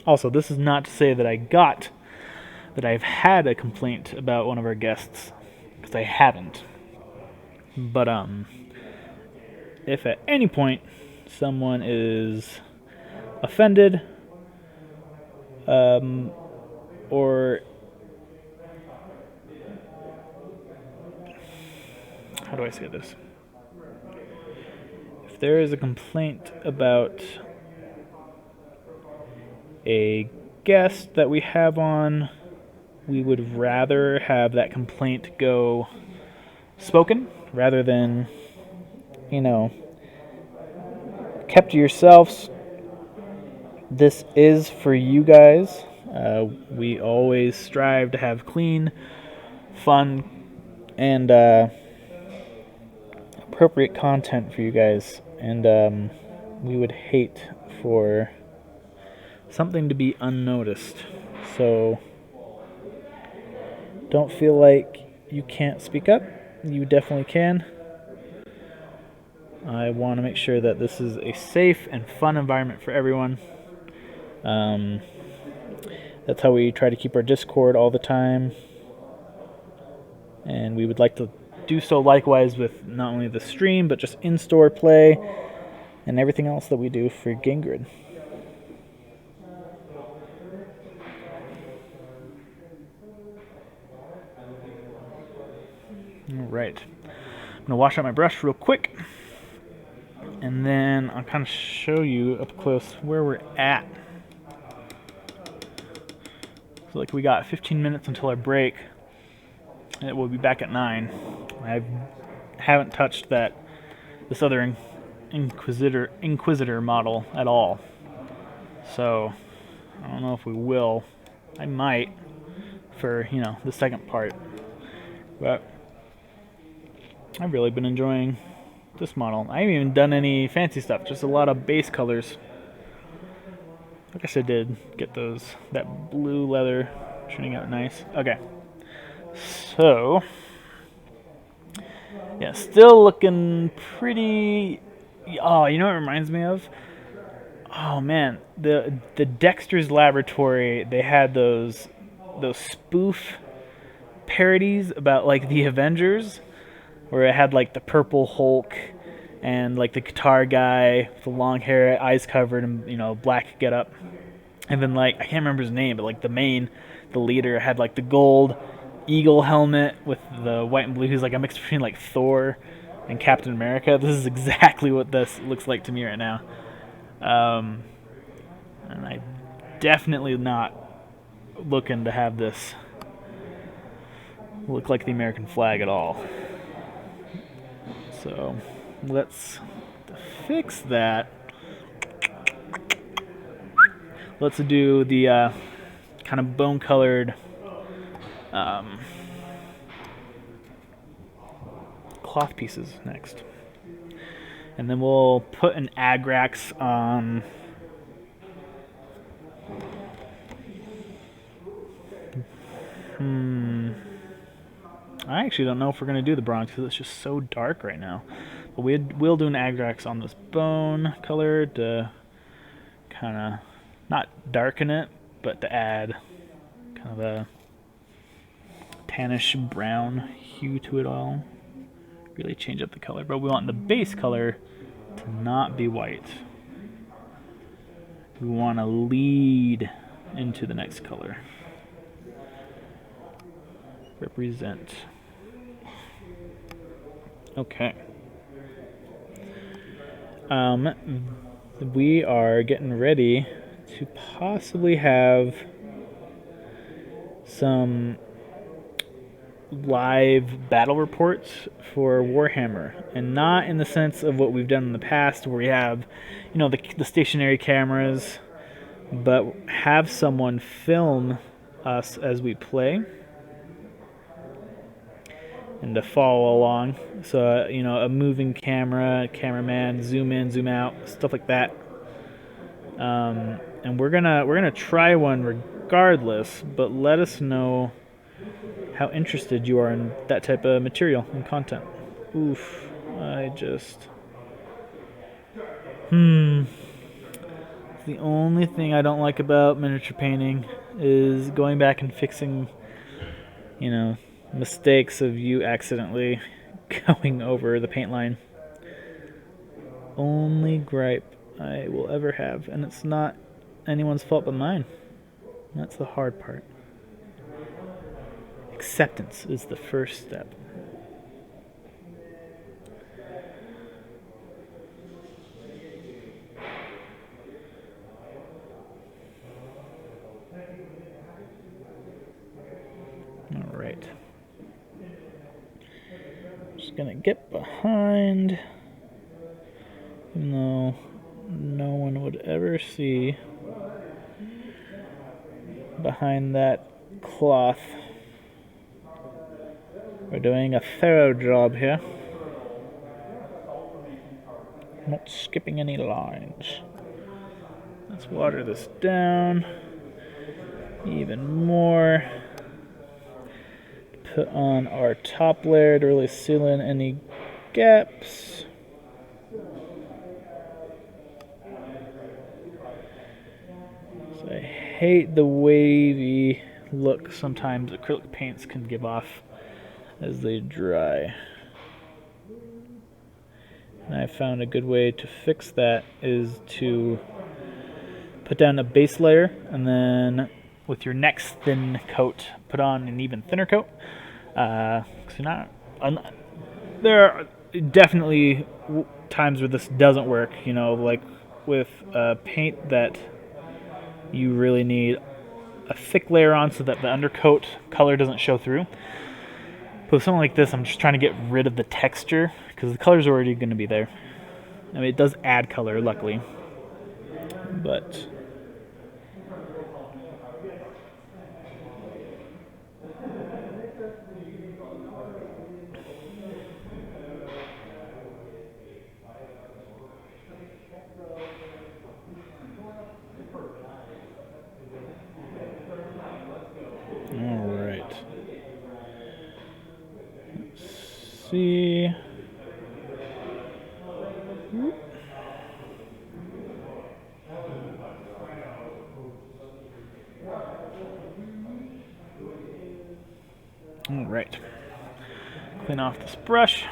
Also, this is not to say that I've had a complaint about one of our guests, because I haven't. But if at any point someone is offended, or how do I say this? If there is a complaint about a guest that we have on, we would rather have that complaint go spoken rather than, kept to yourselves. This is for you guys. We always strive to have clean, fun, and appropriate content for you guys. And we would hate for something to be unnoticed. So don't feel like you can't speak up. You definitely can. I want to make sure that this is a safe and fun environment for everyone. That's how we try to keep our Discord all the time. And we would like to do so likewise with not only the stream, but just in-store play and everything else that we do for Game Grid. Alright. I'm going to wash out my brush real quick. And then I'll kind of show you up close where we're at. So like we got 15 minutes until our break. And we'll be back at 9. I haven't touched this other Inquisitor model at all. So I don't know if we will. I might for, the second part. But I've really been enjoying this model. I haven't even done any fancy stuff, just a lot of base colors. I guess I did get that blue leather turning out nice. Okay. So, yeah, still looking pretty. Oh, you know what it reminds me of? Oh man, the Dexter's Laboratory. They had those spoof parodies about like the Avengers, where it had like the purple Hulk and like the guitar guy with the long hair, eyes covered, and black getup. And then like I can't remember his name, but like the leader had like the gold eagle helmet with the white and blue. He's like a mix between like Thor and Captain America. This is exactly what this looks like to me right now. And I definitely not looking to have this look like the American flag at all. So let's fix that. Let's do the kind of bone-colored cloth pieces next. And then we'll put an Agrax on I actually don't know if we're going to do the bronze because it's just so dark right now. But we'll do an Agrax on this bone color to kind of not darken it, but to add kind of a tannish brown hue to it all. Really change up the color. But we want the base color to not be white. We want to lead into the next color. Represent. Okay. We are getting ready to possibly have some live battle reports for Warhammer, and not in the sense of what we've done in the past where we have, the stationary cameras, but have someone film us as we play and to follow along. So, a moving cameraman, zoom in, zoom out, stuff like that. And we're gonna try one regardless, but let us know how interested you are in that type of material and content. Oof, the only thing I don't like about miniature painting is going back and fixing, mistakes of you accidentally going over the paint line. Only gripe I will ever have, and it's not anyone's fault but mine. That's the hard part. Acceptance is the first step. All right. Just gonna get behind, even though no one would ever see behind that cloth. We're doing a thorough job here. Not skipping any lines. Let's water this down even more. Put on our top layer to really seal in any gaps. So I hate the wavy look sometimes acrylic paints can give off as they dry. And I found a good way to fix that is to put down a base layer and then with your next thin coat put on an even thinner coat. There are definitely times where this doesn't work, you know, like with paint that you really need a thick layer on so that the undercoat color doesn't show through. But with something like this, I'm just trying to get rid of the texture because the color's already going to be there. I mean, it does add color, luckily, but all right. Let's see. All right. Clean off this brush.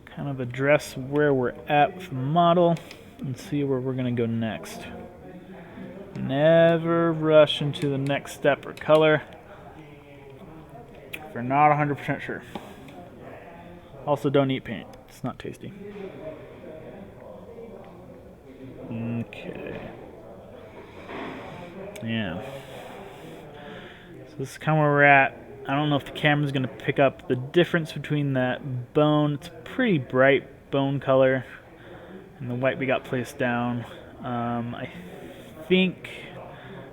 Kind of address where we're at with the model and see where we're going to go next. Never rush into the next step or color if you're not 100% sure. Also, don't eat paint. It's not tasty. Okay. Yeah. So this is kind of where we're at. I don't know if the camera's going to pick up the difference between that bone. It's a pretty bright bone color and the white we got placed down. I think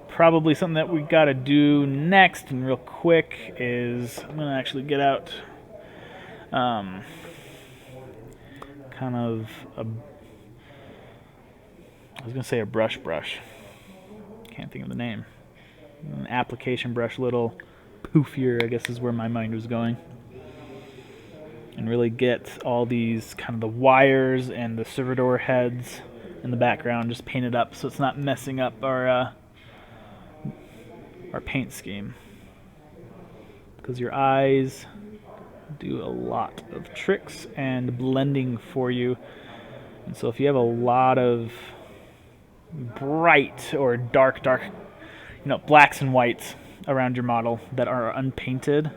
probably something that we got to do next and real quick is I'm going to actually get out kind of a, I was going to say a brush. Can't think of the name. An application brush, little poofier, I guess is where my mind was going. And really get all these kind of the wires and the servitor heads in the background just painted up so it's not messing up our paint scheme. Because your eyes do a lot of tricks and blending for you. And so if you have a lot of bright or dark, blacks and whites around your model that are unpainted,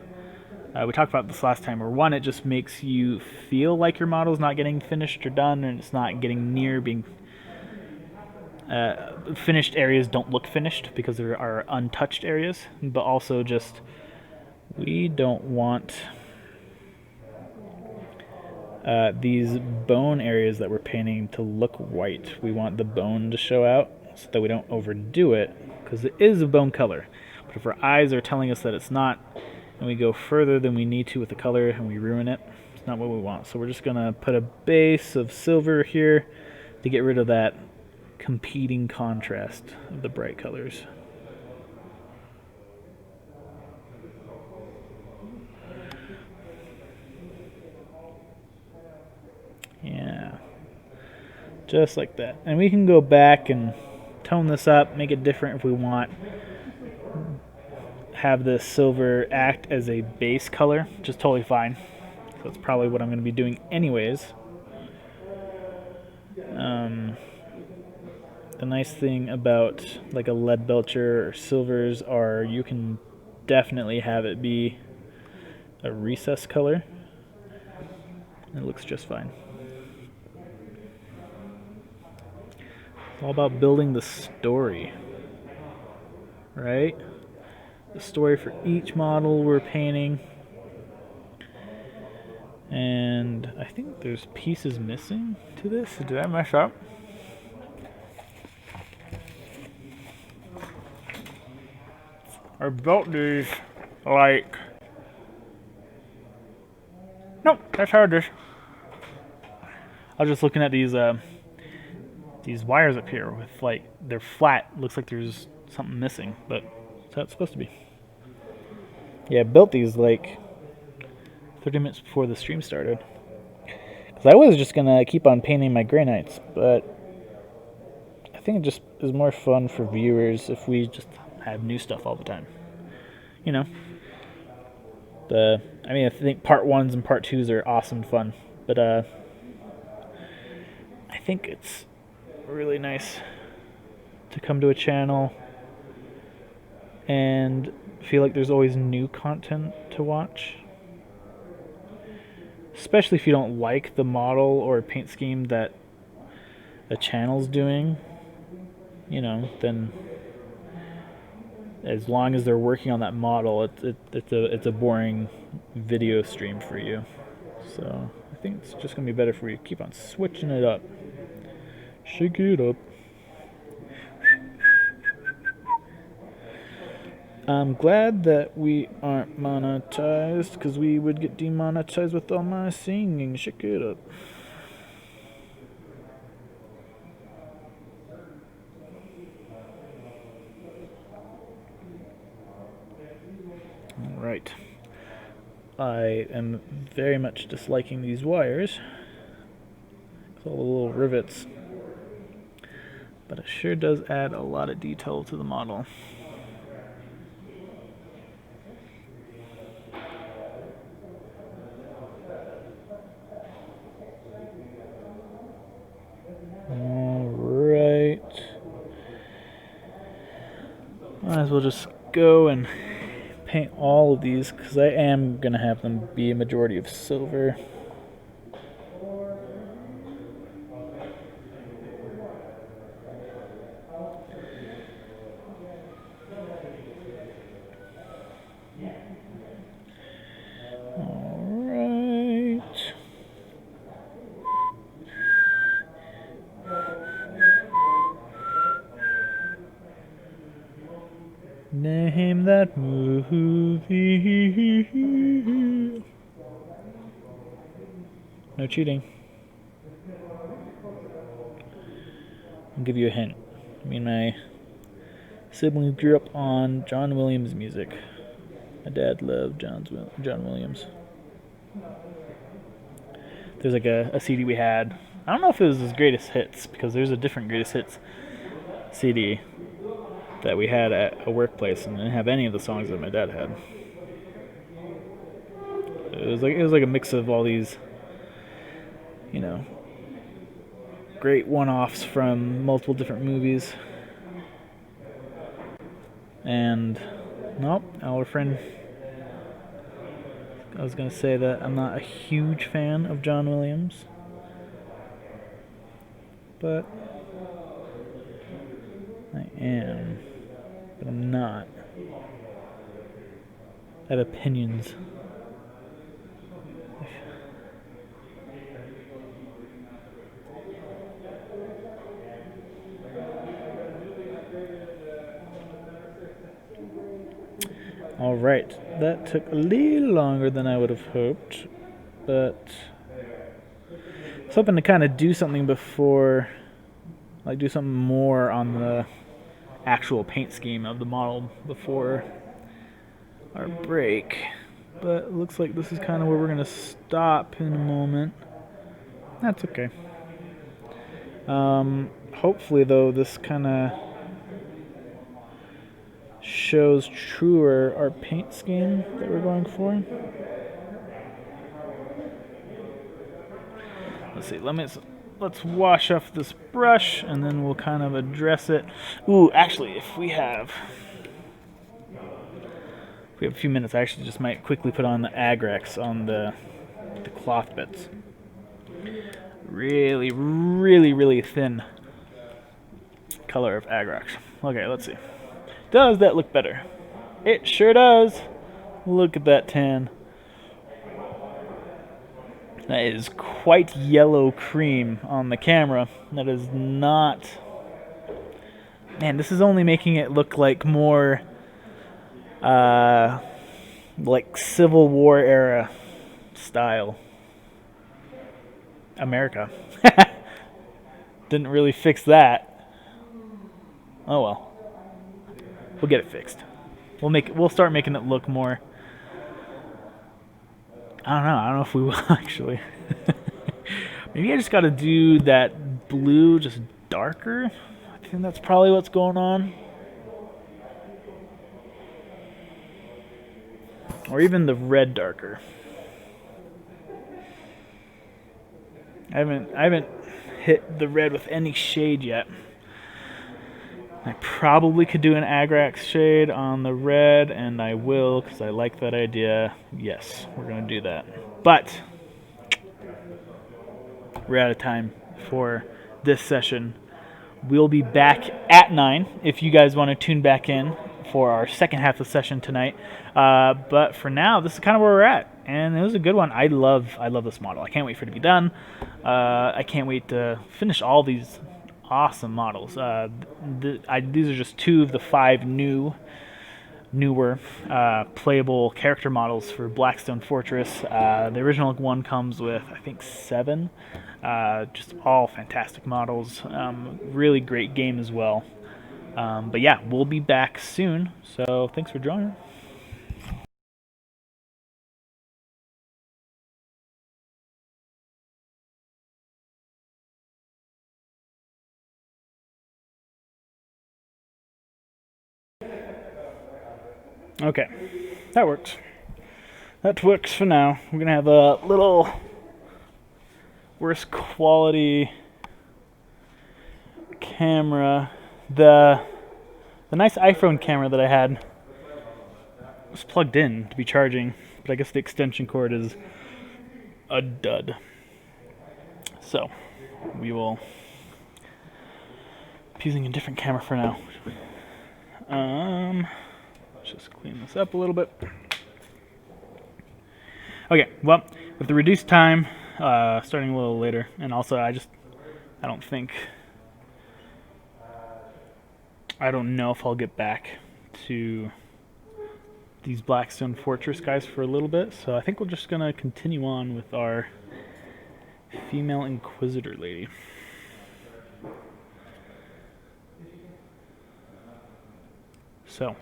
we talked about this last time, where one, it just makes you feel like your model's not getting finished or done, and it's not getting near being finished. Areas don't look finished because there are untouched areas, but also just we don't want these bone areas that we're painting to look white. We want the bone to show out so that we don't overdo it, because it is a bone color. But if our eyes are telling us that it's not, and we go further than we need to with the color and we ruin it, it's not what we want. So we're just going to put a base of silver here to get rid of that competing contrast of the bright colors. Yeah, just like that. And we can go back and tone this up, make it different if we want. Have the silver act as a base color, which is totally fine. So that's probably what I'm going to be doing anyways. The nice thing about like a lead belcher or silvers are you can definitely have it be a recess color. It looks just fine. It's all about building the story, right? The story for each model we're painting. And I think there's pieces missing to this. Did I mess up? I built these like... Nope, that's how it is. I was just looking at these wires up here with like, they're flat. Looks like there's something missing, but that's how it's supposed to be. Yeah, I built these like 30 minutes before the stream started. Because I was just going to keep on painting my granites, but I think it just is more fun for viewers if we just have new stuff all the time. You know? I think part 1s and part 2s are awesome fun, but I think it's really nice to come to a channel and feel like there's always new content to watch. Especially if you don't like the model or paint scheme that a channel's doing, you know, then as long as they're working on that model, it's a boring video stream for you. So I think it's just gonna be better for you to keep on switching it up. Shake it up. I'm glad that we aren't monetized, because we would get demonetized with all my singing. Shake it up. Alright. I am very much disliking these wires. It's all the little rivets. But it sure does add a lot of detail to the model. Alright. Might as well just go and paint all of these, because I am going to have them be a majority of silver. Name that movie. No cheating. I'll give you a hint. Me and my siblings grew up on John Williams music. My dad loved John Williams. There's like a CD we had. I don't know if it was his greatest hits, because there's a different greatest hits CD that we had at a workplace, and didn't have any of the songs that my dad had. It was like a mix of all these, you know, great one-offs from multiple different movies. And nope, our friend. I was gonna say that I'm not a huge fan of John Williams, but I am. But I'm not. I have opinions. Alright, that took a little longer than I would have hoped, but I was hoping to kind of do something before, like do something more on the actual paint scheme of the model before our break, but it looks like this is kind of where we're going to stop in a moment. That's okay. Hopefully though, this kind of shows truer our paint scheme that we're going for. Let's see, let's wash off this brush, and then we'll kind of address it. Ooh, actually, if we have If we have a few minutes, I actually just might quickly put on the Agrax on the cloth bits. Really, really, really thin color of Agrax. Okay, let's see. Does that look better? It sure does. Look at that tan. That is quite yellow cream on the camera. That is not... Man, this is only making it look like more... like Civil War era style. America. Didn't really fix that. Oh well. We'll get it fixed. We'll start making it look more... I don't know if we will actually. Maybe I just gotta do that blue just darker. I think that's probably what's going on. Or even the red darker. I haven't hit the red with any shade yet. I probably could do an Agrax shade on the red, and I will because I like that idea. Yes, we're going to do that. But we're out of time for this session. We'll be back at 9 if you guys want to tune back in for our second half of the session tonight. But for now, this is kind of where we're at. And it was a good one. I love this model. I can't wait for it to be done. I can't wait to finish all these awesome models. These are just 2 of the 5 newer playable character models for Blackstone Fortress. The original one comes with, I think, 7. Just all fantastic models. Really great game as well. But yeah, we'll be back soon. So thanks for joining. Okay, that works. That works for now. We're gonna have a little worse quality camera. The nice iPhone camera that I had was plugged in to be charging, but I guess the extension cord is a dud. So we will be using a different camera for now. Let's just clean this up a little bit. Okay, well, with the reduced time, starting a little later, and also I don't know if I'll get back to these Blackstone Fortress guys for a little bit, so I think we're just gonna continue on with our female Inquisitor lady. So,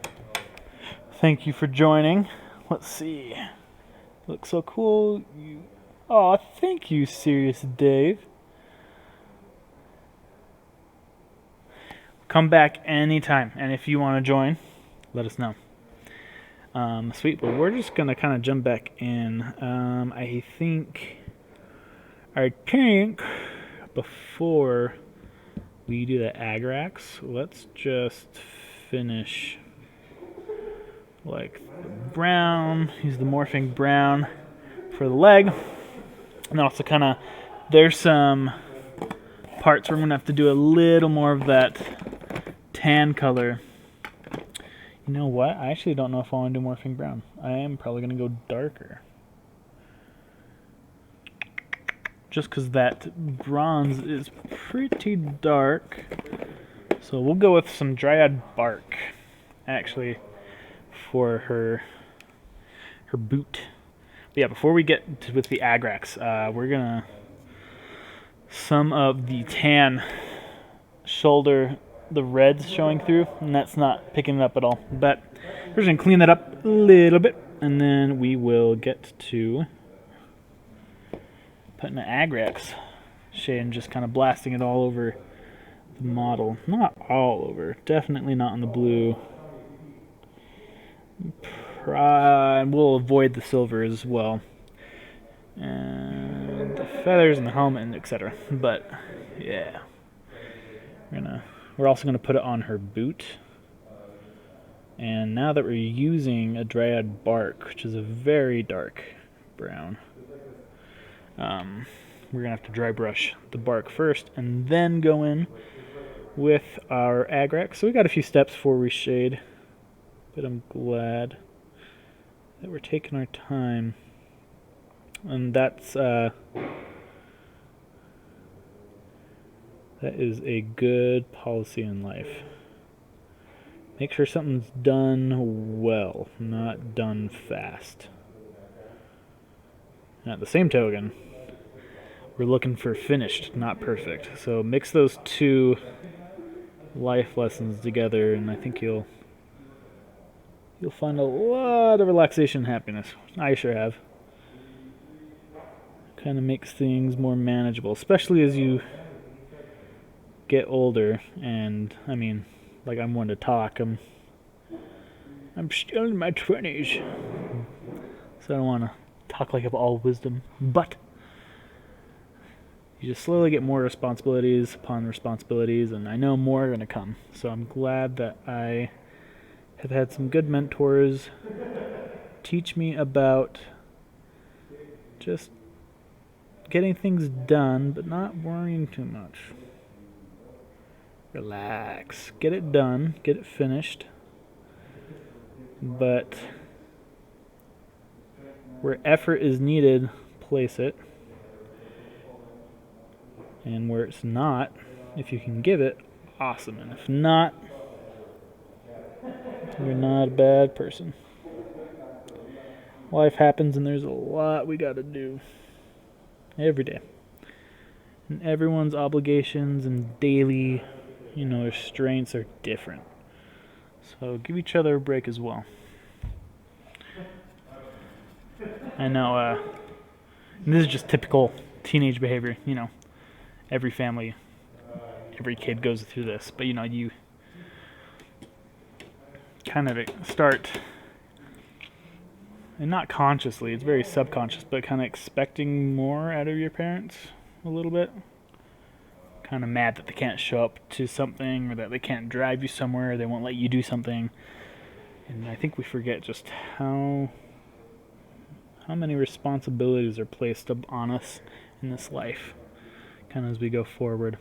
thank you for joining. Let's see. Looks so cool. Oh, thank you, Serious Dave. Come back anytime, and if you want to join, let us know. Sweet, but we're just gonna kind of jump back in. I think before we do the Agrax, let's just finish like the brown. Use the morphing brown for the leg, and also kind of there's some parts where I'm gonna have to do a little more of that tan color. You know what? I actually don't know if I want to do morphing brown. I am probably gonna go darker, just because that bronze is pretty dark. So we'll go with some dryad bark, actually, for her boot. But yeah, before we get with the Agrax, we're gonna some of the tan shoulder, the red's showing through, and that's not picking it up at all. But we're just gonna clean that up a little bit, and then we will get to putting an Agrax shade and just kind of blasting it all over the model. Not all over, definitely not on the blue. We'll avoid the silver as well, and the feathers and the helmet and etc. But yeah, we're also gonna put it on her boot. And now that we're using a dryad bark, which is a very dark brown, we're going to have to dry brush the bark first and then go in with our agrax. So we got a few steps before we shade, but I'm glad that we're taking our time. And that is a good policy in life. Make sure something's done well, not done fast. And at the same token, we're looking for finished, not perfect. So mix those two life lessons together, and I think you'll find a lot of relaxation and happiness. I sure have. Kind of makes things more manageable, especially as you get older. And I mean, like, I'm one to talk. I'm still in my 20s, so I don't want to talk like I've all wisdom. But you just slowly get more responsibilities upon responsibilities, and I know more are going to come. So I'm glad that I have had some good mentors teach me about just getting things done, but not worrying too much. Relax. Get it done. Get it finished. But where effort is needed, place it. And where it's not, if you can give it, awesome. And if not, you're not a bad person. Life happens and there's a lot we gotta do every day. And everyone's obligations and daily, restraints are different. So give each other a break as well. I know, this is just typical teenage behavior, every family, every kid goes through this, but you kind of start, and not consciously, it's very subconscious, but kind of expecting more out of your parents a little bit. Kind of mad that they can't show up to something, or that they can't drive you somewhere, or they won't let you do something. And I think we forget just how many responsibilities are placed on us in this life, kind of as we go forward.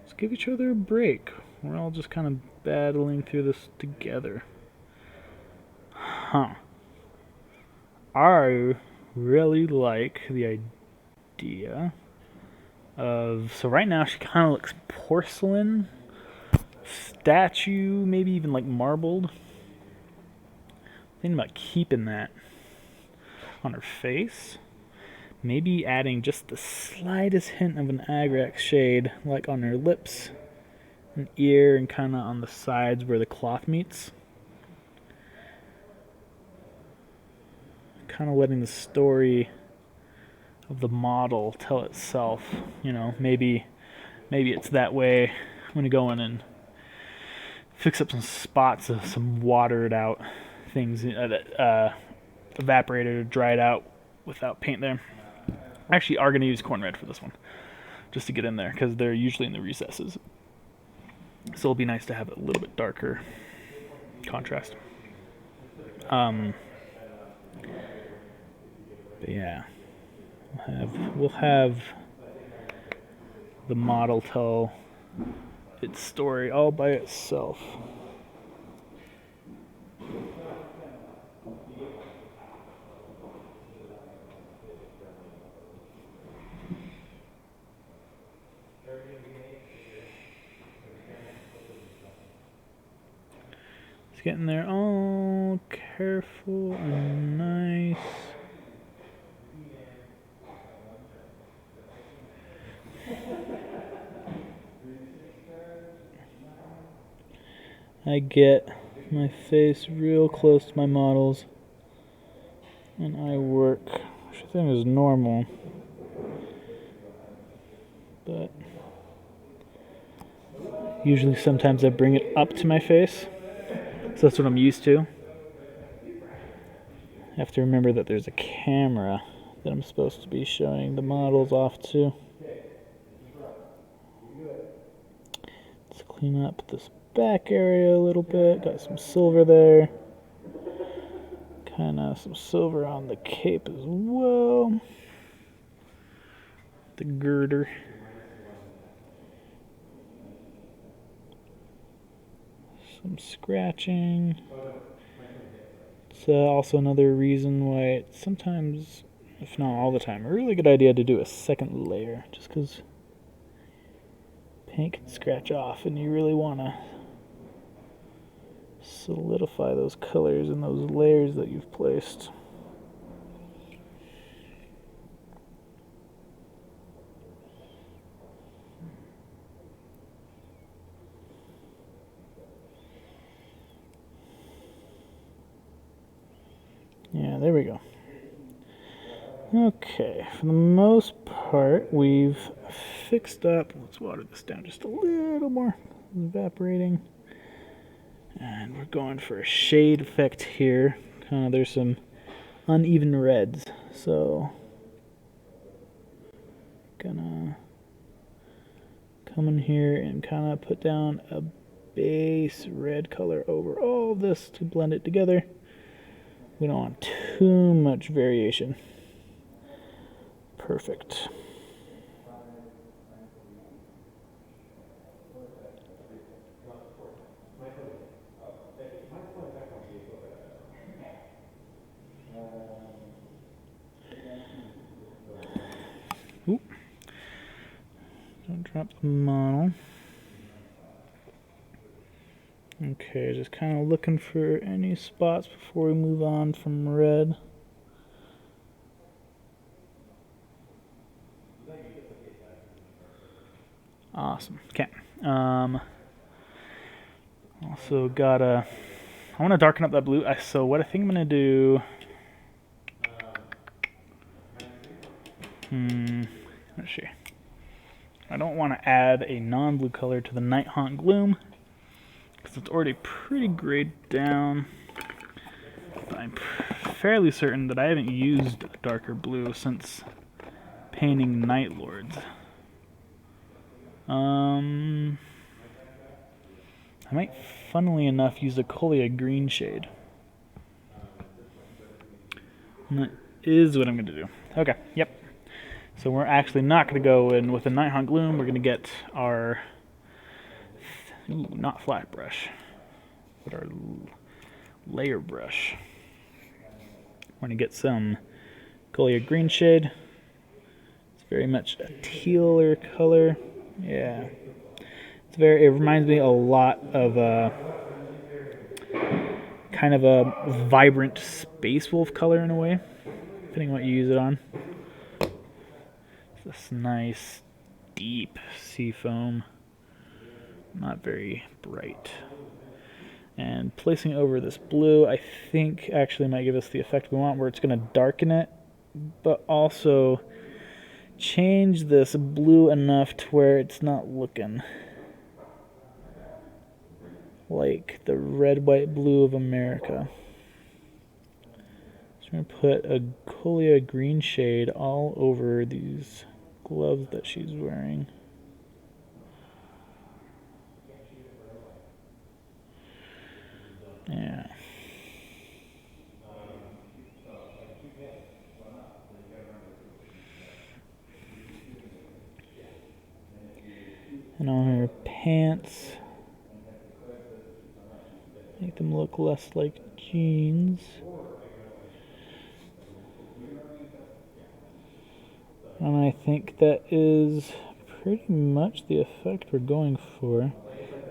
Just give each other a break. We're all just kind of battling through this together. I really like the idea of, so right now she kind of looks porcelain, statue, maybe even like marbled. Thinking about keeping that on her face. Maybe adding just the slightest hint of an agrax shade, like on her lips and ear, and kind of on the sides where the cloth meets. Kind of letting the story of the model tell itself. Maybe it's that way when you go in and fix up some spots of some watered out things that evaporated or dried out without paint there. Actually, are going to use corn red for this one, just to get in there, because they're usually in the recesses. So it'll be nice to have a little bit darker contrast. But yeah, we'll have the model tell its story all by itself. It's getting there all careful and nice. I get my face real close to my models, and I work, which I think is normal, but usually sometimes I bring it up to my face, so that's what I'm used to. I have to remember that there's a camera that I'm supposed to be showing the models off to. Let's clean up this back area a little bit. Got some silver there. Kind of some silver on the cape as well. The girder. Some scratching. It's also another reason why it's sometimes, if not all the time, a really good idea to do a second layer, just because paint can scratch off and you really want to solidify those colors and those layers that you've placed. Yeah, there we go. Okay, for the most part, we've fixed up. Let's water this down just a little more. Evaporating. And we're going for a shade effect here. There's some uneven reds, so gonna come in here and kind of put down a base red color over all of this to blend it together. We don't want too much variation. Perfect. Ooh. Don't drop the model. Okay, just kind of looking for any spots before we move on from red. Awesome. Okay. Also got I want to darken up that blue. So what I think I'm gonna do. Let's see. I don't want to add a non-blue color to the Night Haunt Gloom because it's already pretty grayed down. But I'm fairly certain that I haven't used a darker blue since painting Night Lords. I might, funnily enough, use a Colia green shade. And that is what I'm going to do. Okay, yep. So we're actually not going to go in with a Night Haunt Gloom. We're going to get our, not flat brush, but our layer brush. We're going to get some Colia green shade. It's very much a tealer color. Yeah. It reminds me a lot of kind of a vibrant space wolf color in a way, depending on what you use it on. It's this nice, deep sea foam, not very bright. And placing over this blue, I think actually might give us the effect we want, where it's going to darken it, but also change this blue enough to where it's not looking like the red, white, blue of America. So I'm going to put a Colia green shade all over these gloves that she's wearing. Yeah. And on her pants, make them look less like jeans. And I think that is pretty much the effect we're going for.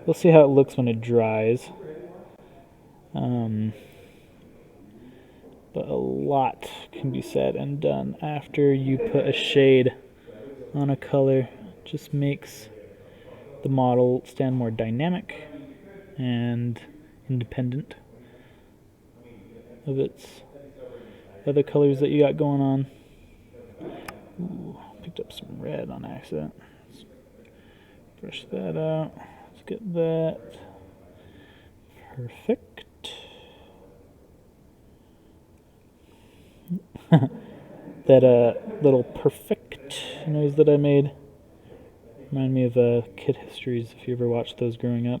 We'll see how it looks when it dries. But a lot can be said and done after you put a shade on a color. It just makes the model stand more dynamic and independent of its other colors that you got going on. Ooh, picked up some red on accident. Let's brush that out. Let's get that. Perfect. That little perfect noise that I made remind me of Kid Histories, if you ever watched those growing up.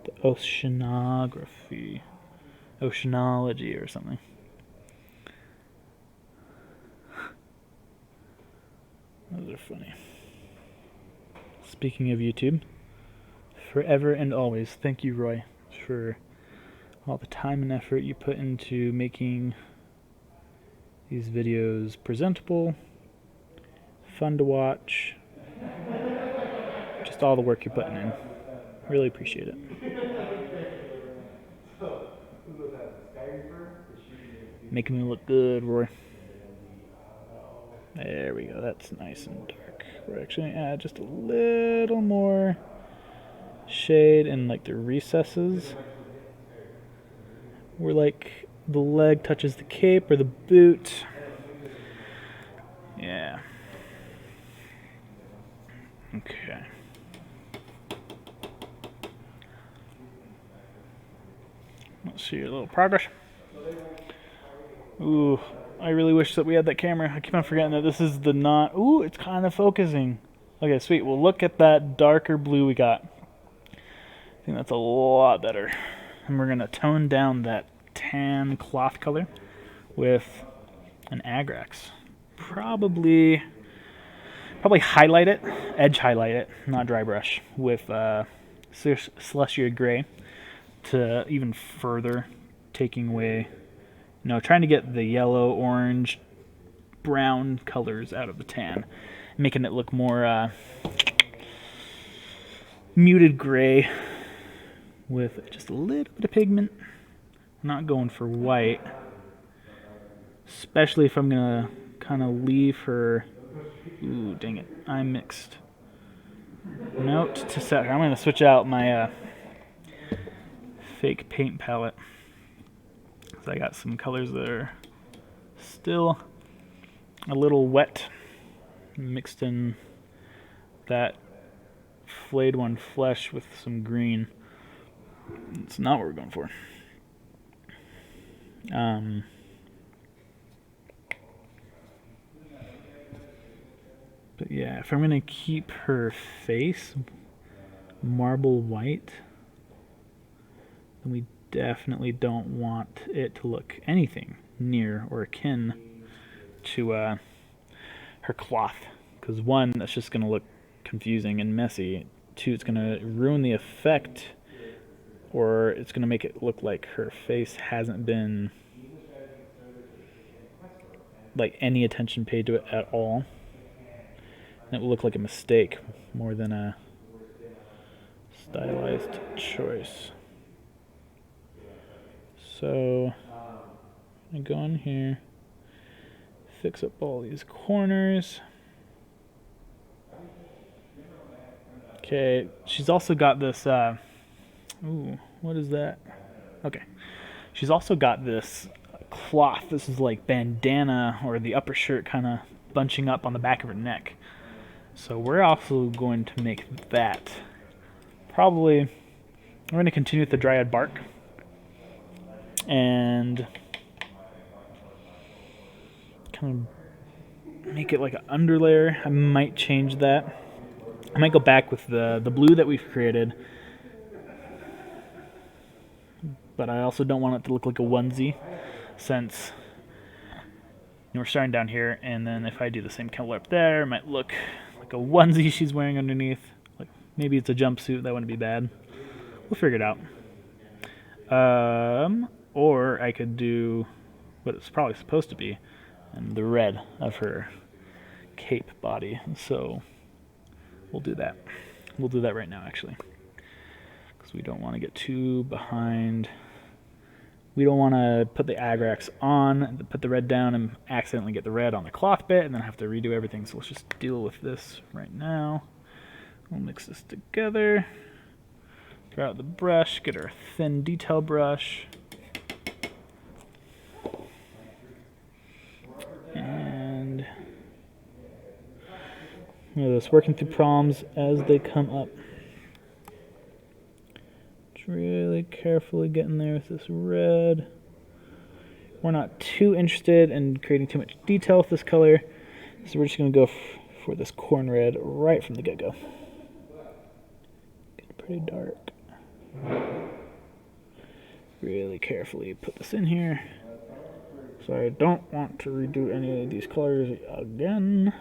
The oceanography. Oceanology or something. Those are funny. Speaking of YouTube, forever and always, thank you, Roy, for all the time and effort you put into making these videos presentable, fun to watch, just all the work you're putting in. Really appreciate it. Making me look good, Roy. There we go, that's nice and dark. We're actually gonna add just a little more shade in like the recesses where like the leg touches the cape or the boot. Yeah. Okay. Let's see a little progress. Ooh, I really wish that we had that camera. I keep on forgetting that this is the not. Ooh, it's kind of focusing. Okay, sweet. Well, look at that darker blue we got. I think that's a lot better. And we're gonna tone down that tan cloth color with an Agrax. Probably highlight it, edge highlight it, not dry brush, with Celestia Gray to even further taking away, trying to get the yellow, orange, brown colors out of the tan, making it look more muted gray with just a little bit of pigment. I'm not going for white, especially if I'm gonna kind of leave her. Ooh, dang it, I mixed. Note to set her. I'm gonna switch out my fake paint palette. So I got some colors that are still a little wet, mixed in that flayed one flesh with some green. It's not what we're going for. But yeah, if I'm gonna keep her face marble white, then we definitely don't want it to look anything near or akin to her cloth. Because one, that's just gonna look confusing and messy. Two, it's gonna ruin the effect, or it's gonna make it look like her face hasn't been like any attention paid to it at all. And it will look like a mistake more than a stylized choice. So I go in here, fix up all these corners. Okay, she's also got this, ooh, what is that? Okay, she's also got this cloth. This is like bandana or the upper shirt kind of bunching up on the back of her neck. So we're also going to make that. Probably, we're going to continue with the dryad bark. And kind of make it like an underlayer. I might change that. I might go back with the blue that we've created. But I also don't want it to look like a onesie, since we're starting down here, and then if I do the same color up there, it might look like a onesie she's wearing underneath. Like maybe it's a jumpsuit, that wouldn't be bad. We'll figure it out. Or I could do what it's probably supposed to be, and the red of her cape body. So we'll do that. We'll do that right now, actually, because we don't want to get too behind. We don't want to put the Agrax on, put the red down, and accidentally get the red on the cloth bit, and then have to redo everything. So let's just deal with this right now. We'll mix this together. Throw out the brush, get our thin detail brush. And just working through problems as they come up. Just really carefully getting there with this red. We're not too interested in creating too much detail with this color, so we're just going to go for this corn red right from the get-go. Getting pretty dark. Really carefully put this in here. So I don't want to redo any of these colors again.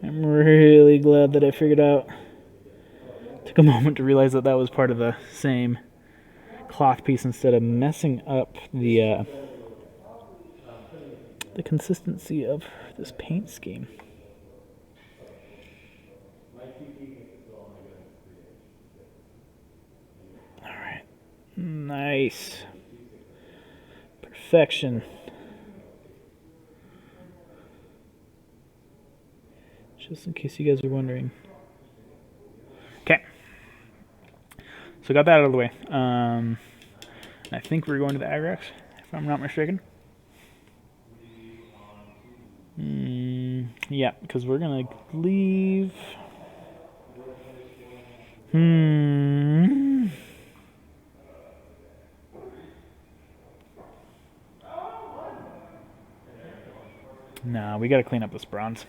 I'm really glad that I figured out. Took a moment to realize that that was part of the same cloth piece instead of messing up the consistency of this paint scheme. All right, nice, perfection. Just in case you guys are wondering. Okay, so got that out of the way. I think we're going to the Agrax, if I'm not mistaken. Yeah, because we're gonna leave. Nah, we gotta clean up this bronze.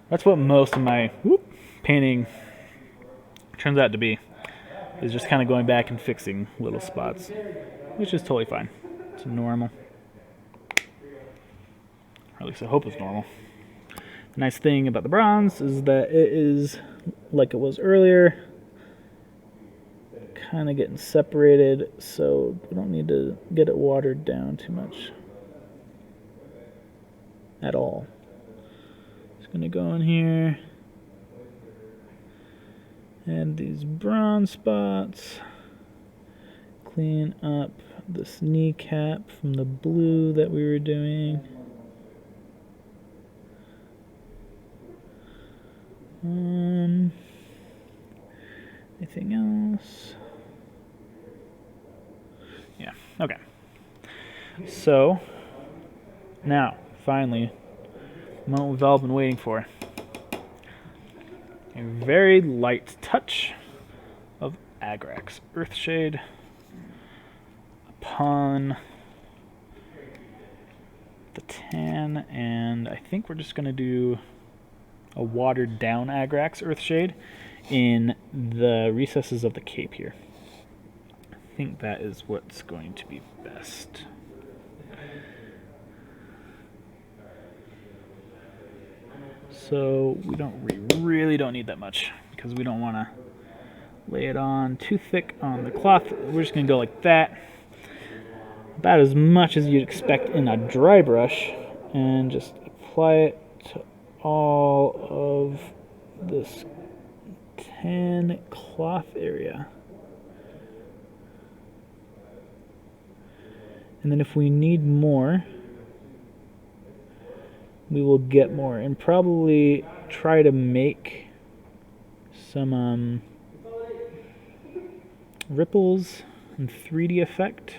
That's what most of my painting turns out to be, is just kind of going back and fixing little spots, which is totally fine. It's normal. Or at least I hope it's normal. The nice thing about the bronze is that it is, like it was earlier, kind of getting separated, so we don't need to get it watered down too much at all. Just gonna go in here, and these bronze spots, clean up this kneecap from the blue that we were doing. Anything else? Yeah, okay. So, now, finally, the moment we've all been waiting for. A very light touch of Agrax Earthshade upon the tan, and I think we're just going to do a watered down Agrax Earthshade in the recesses of the cape here. I think that is what's going to be best. So we really don't need that much, because we don't want to lay it on too thick on the cloth. We're just going to go like that, about as much as you'd expect in a dry brush, and just apply it to all of this tan cloth area. And then if we need more, we will get more, and probably try to make some ripples and 3D effect,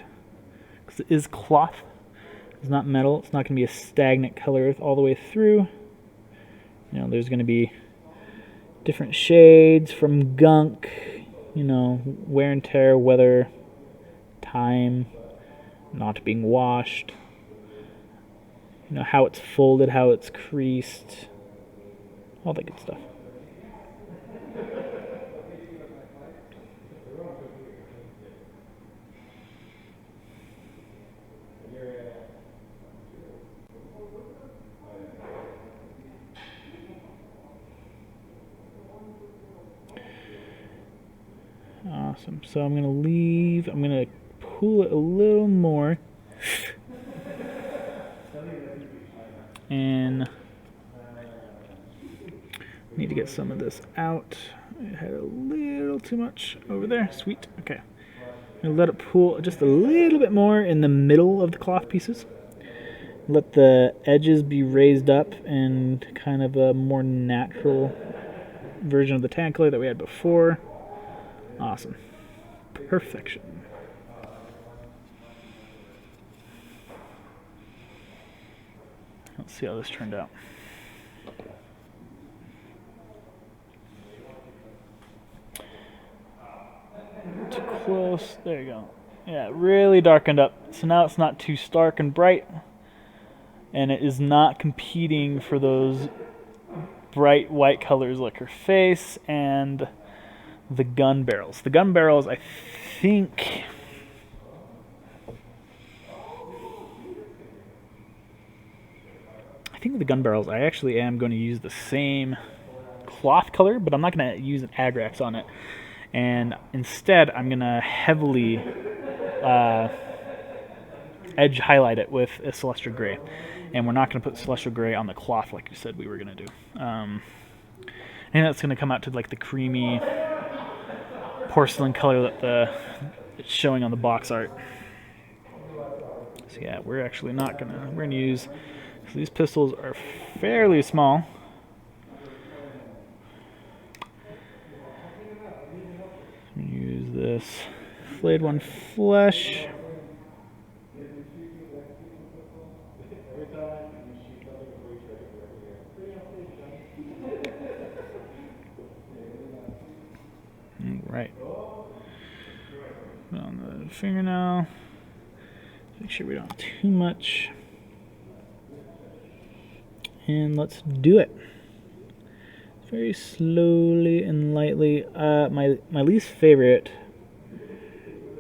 because it is cloth, it's not metal. It's not going to be a stagnant color all the way through. You know, there's going to be different shades from gunk, you know, wear and tear, weather, time, not being washed, you know, how it's folded, how it's creased, all that good stuff. Awesome. So I'm going to pull it a little more. And need to get some of this out. I had a little too much over there. Sweet. Okay. I'm going to let it pool just a little bit more in the middle of the cloth pieces. Let the edges be raised up and kind of a more natural version of the tan color that we had before. Awesome. Perfection. Let's see how this turned out. Too close. There you go. Yeah, really darkened up. So now it's not too stark and bright, and it is not competing for those bright white colors like her face and the gun barrels. The gun barrels, I think... the gun barrels, I actually am going to use the same cloth color, but I'm not going to use an agrax on it. And instead, I'm going to heavily edge highlight it with a Celestial Gray. And we're not going to put Celestial Gray on the cloth like you said we were going to do. And that's going to come out to like the creamy porcelain color that it's showing on the box art. So yeah, we're actually not going to, we're going to use, so these pistols are fairly small. Use this flayed one flesh. Right. On the fingernail. Make sure we don't have too much. And let's do it. Very slowly and lightly. My least favorite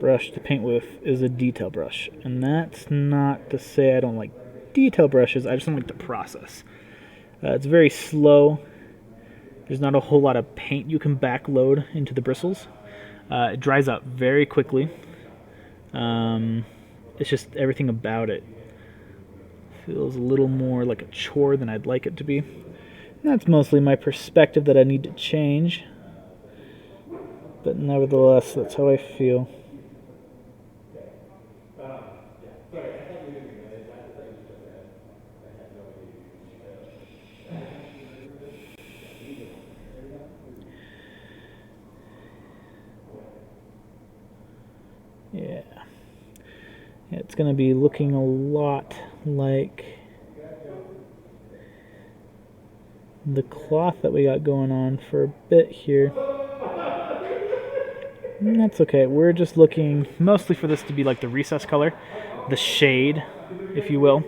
brush to paint with is a detail brush. And that's not to say I don't like detail brushes, I just don't like the process. It's very slow. There's not a whole lot of paint you can backload into the bristles. It dries out very quickly. It's just everything about it feels a little more like a chore than I'd like it to be. And that's mostly my perspective that I need to change. But nevertheless, that's how I feel. Yeah. It's going to be looking a lot like the cloth that we got going on for a bit here. And that's okay. We're just looking mostly for this to be like the recess color, the shade, if you will,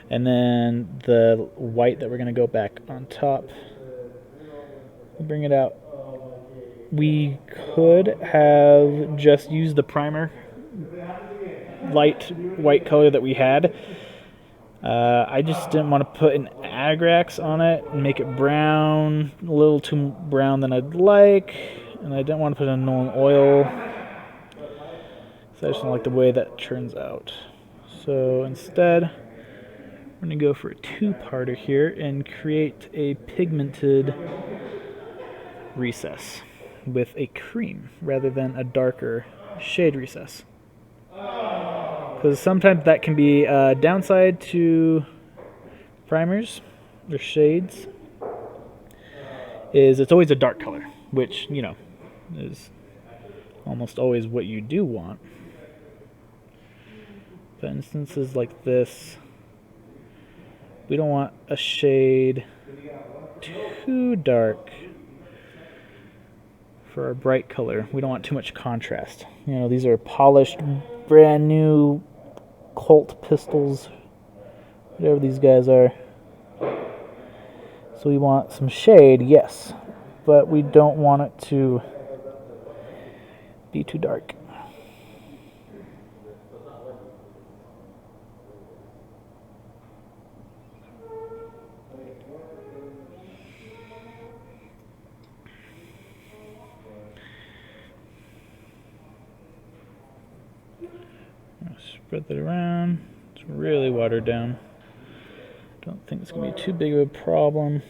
and then the white that we're going to go back on top. Bring it out. We could have just used the primer light white color that we had. I just didn't want to put an agrax on it and make it brown, a little too brown than I'd like, and I didn't want to put a Nolan oil, so I just don't like the way that turns out. So instead, we're going to go for a two-parter here and create a pigmented recess with a cream rather than a darker shade recess. Because sometimes that can be a downside to primers or shades, is it's always a dark color, which, you know, is almost always what you do want. But instances like this, we don't want a shade too dark for our bright color. We don't want too much contrast. You know, these are polished, brand new Colt pistols, whatever these guys are. So we want some shade, yes, but we don't want it to be too dark. Spread that around. It's really watered down. Don't think it's going to be too big of a problem.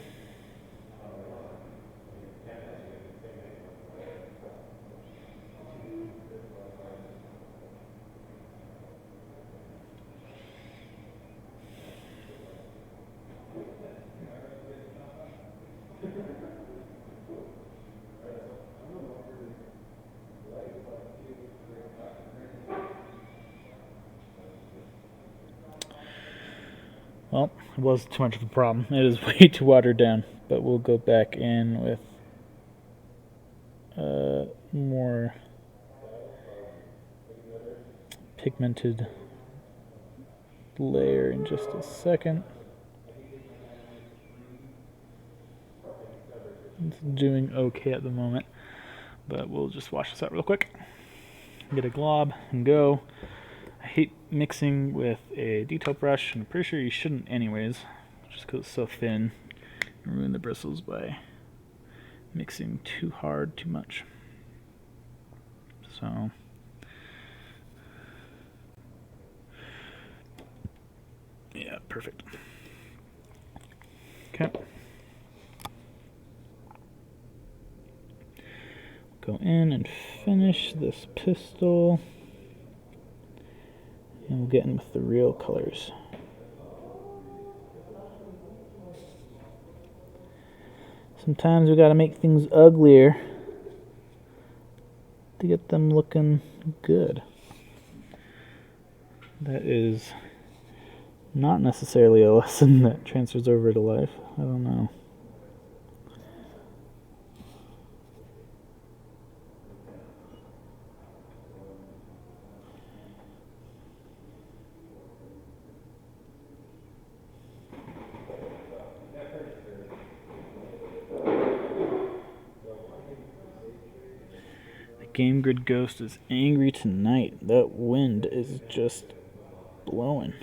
Well, it was too much of a problem. It is way too watered down, but we'll go back in with more pigmented layer in just a second. It's doing okay at the moment, but we'll just wash this out real quick. Get a glob and go. I hate mixing with a detail brush, and I'm pretty sure you shouldn't anyways, just because it's so thin. You ruin the bristles by mixing too hard, too much. So yeah, perfect. Okay. Go in and finish this pistol, and we'll get in with the real colors. Sometimes we gotta make things uglier to get them looking good. That is not necessarily a lesson that transfers over to life. I don't know. Game Grid Ghost is angry tonight. That wind is just blowing.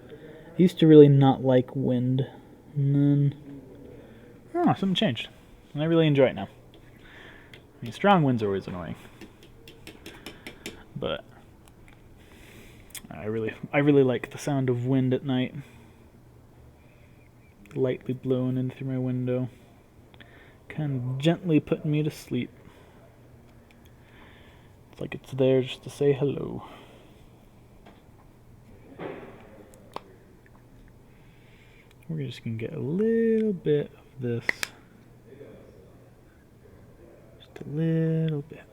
I used to really not like wind, and then I don't know, something changed, and I really enjoy it now. I mean, strong winds are always annoying, but I really like the sound of wind at night. Lightly blowing in through my window, kind of gently putting me to sleep. It's like it's there just to say hello. We're just gonna get a little bit of this, just a little bit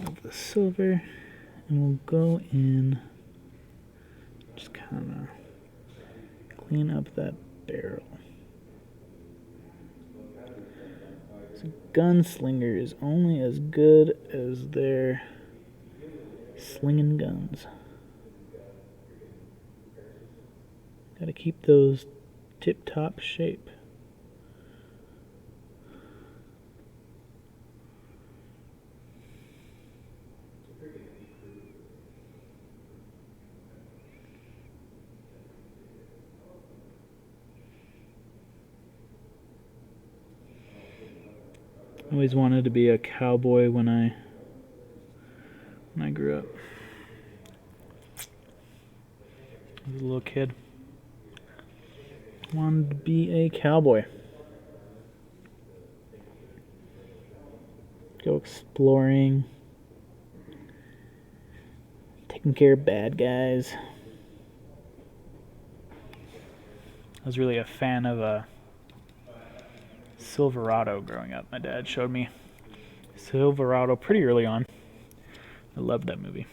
of the silver, and we'll go in, just kind of clean up that barrel. So gunslinger is only as good as their slinging guns. Gotta keep those tip-top shape. I always wanted to be a cowboy when I grew up. As a little kid, wanted to be a cowboy. Go exploring, taking care of bad guys. I was really a fan of Silverado growing up. My dad showed me Silverado pretty early on. I loved that movie.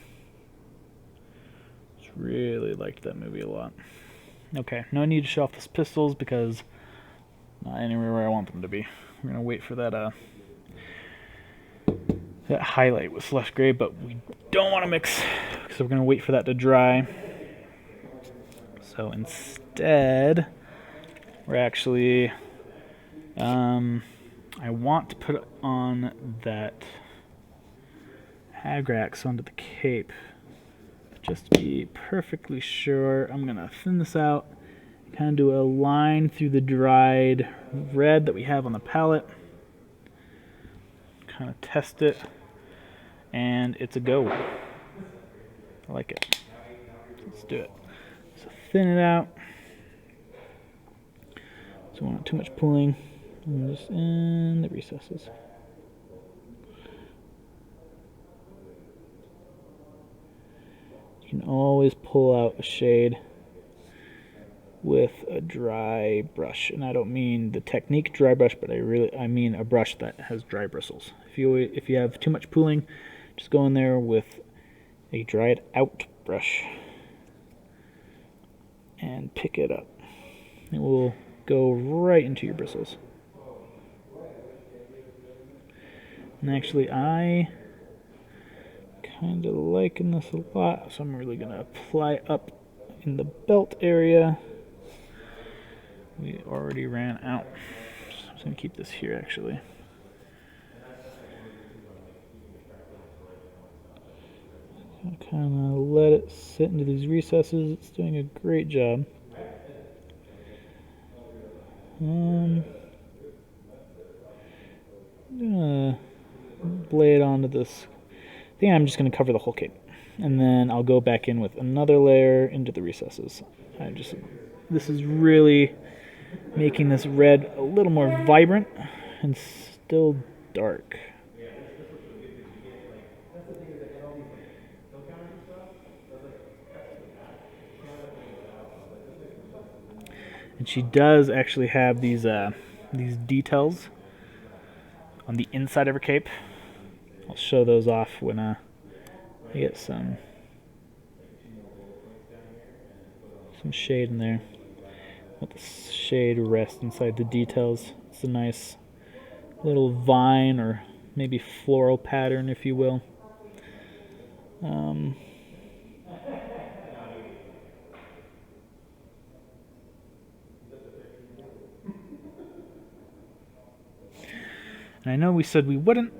Just really liked that movie a lot. Okay, no need to show off these pistols because not anywhere where I want them to be. We're gonna wait for that that highlight with slush gray, but we don't want to mix, so we're gonna wait for that to dry. So instead, we're actually I want to put on that Hagrax onto the cape. Just to be perfectly sure, I'm going to thin this out, kind of do a line through the dried red that we have on the palette, kind of test it, and it's a go. I like it. Let's do it. So thin it out. So not too much pulling. And just in the recesses. You can always pull out a shade with a dry brush, and I don't mean the technique dry brush, but I mean a brush that has dry bristles. If you have too much pooling, just go in there with a dried out brush and pick it up. It will go right into your bristles. And actually, I kind of liking this a lot, so I'm really going to apply up in the belt area. We already ran out. So I'm just going to keep this here, actually. Kind of let it sit into these recesses. It's doing a great job. I'm gonna lay it onto this. I think I'm just gonna cover the whole cape, and then I'll go back in with another layer into the recesses. This is really making this red a little more vibrant and still dark. And she does actually have these details on the inside of her cape. I'll show those off when I get some shade in there. Let the shade rest inside the details. It's a nice little vine or maybe floral pattern, if you will. And I know we said we wouldn't.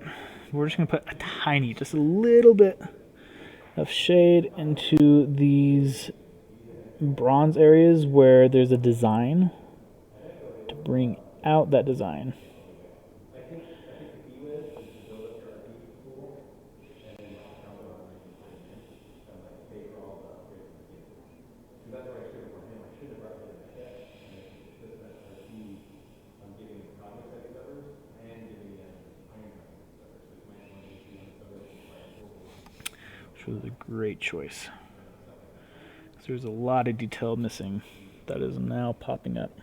We're just going to put a tiny, just a little bit of shade into these bronze areas where there's a design to bring out that design. Which was a great choice. So there's a lot of detail missing that is now popping up.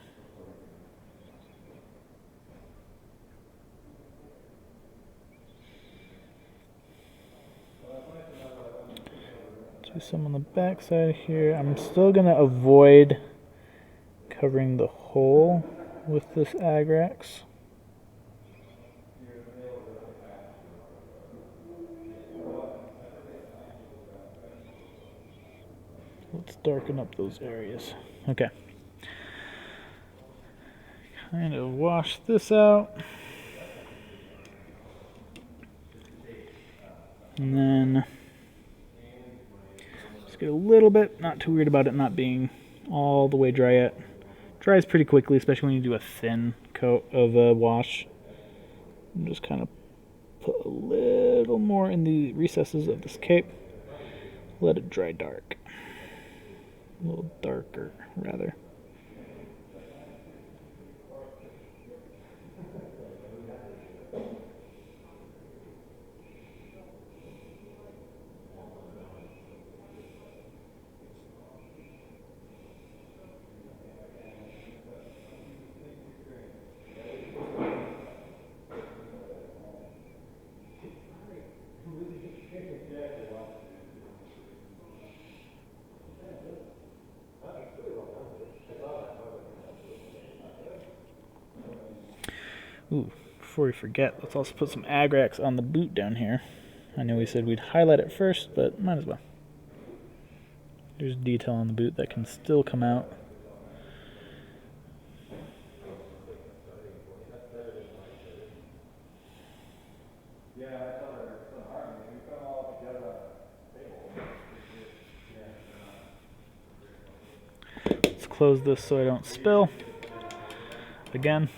Do some on the back side here. I'm still going to avoid covering the hole with this Agrax. Let's darken up those areas. Okay. Kind of wash this out. And then just get a little bit, not too weird about it not being all the way dry yet. Dries pretty quickly, especially when you do a thin coat of a wash. And just kind of put a little more in the recesses of this cape. Let it dry dark. A little darker, rather. Ooh, before we forget, let's also put some Agrax on the boot down here. I know we said we'd highlight it first, but might as well. There's detail on the boot that can still come out. Let's close this so I don't spill. Again.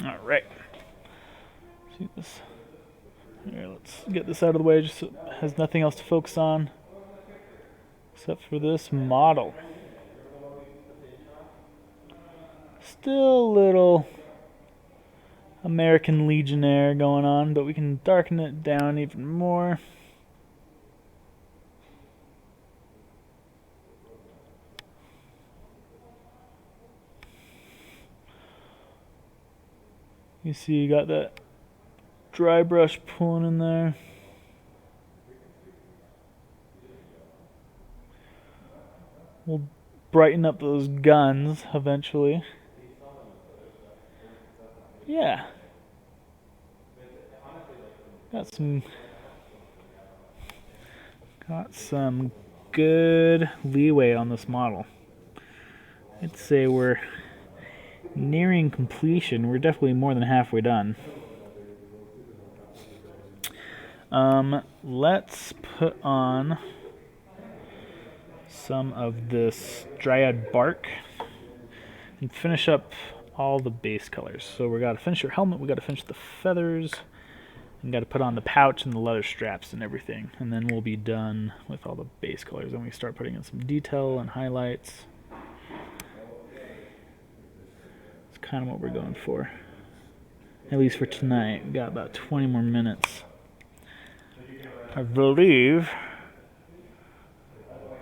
Alright. See this? Here, let's get this out of the way just so it has nothing else to focus on except for this model. Still a little American Legionnaire going on, but we can darken it down even more. You see you got that dry brush pulling in there. We'll brighten up those guns eventually. yeah, got some good leeway on this model. I'd say we're nearing completion. We're definitely more than halfway done. Let's put on some of this dryad bark and finish up all the base colors. So we got to finish your helmet, we got to finish the feathers, and got to put on the pouch and the leather straps and everything, and then we'll be done with all the base colors. Then we start putting in some detail and highlights. It's kind of what we're going for, at least for tonight. We got about 20 more minutes, I believe.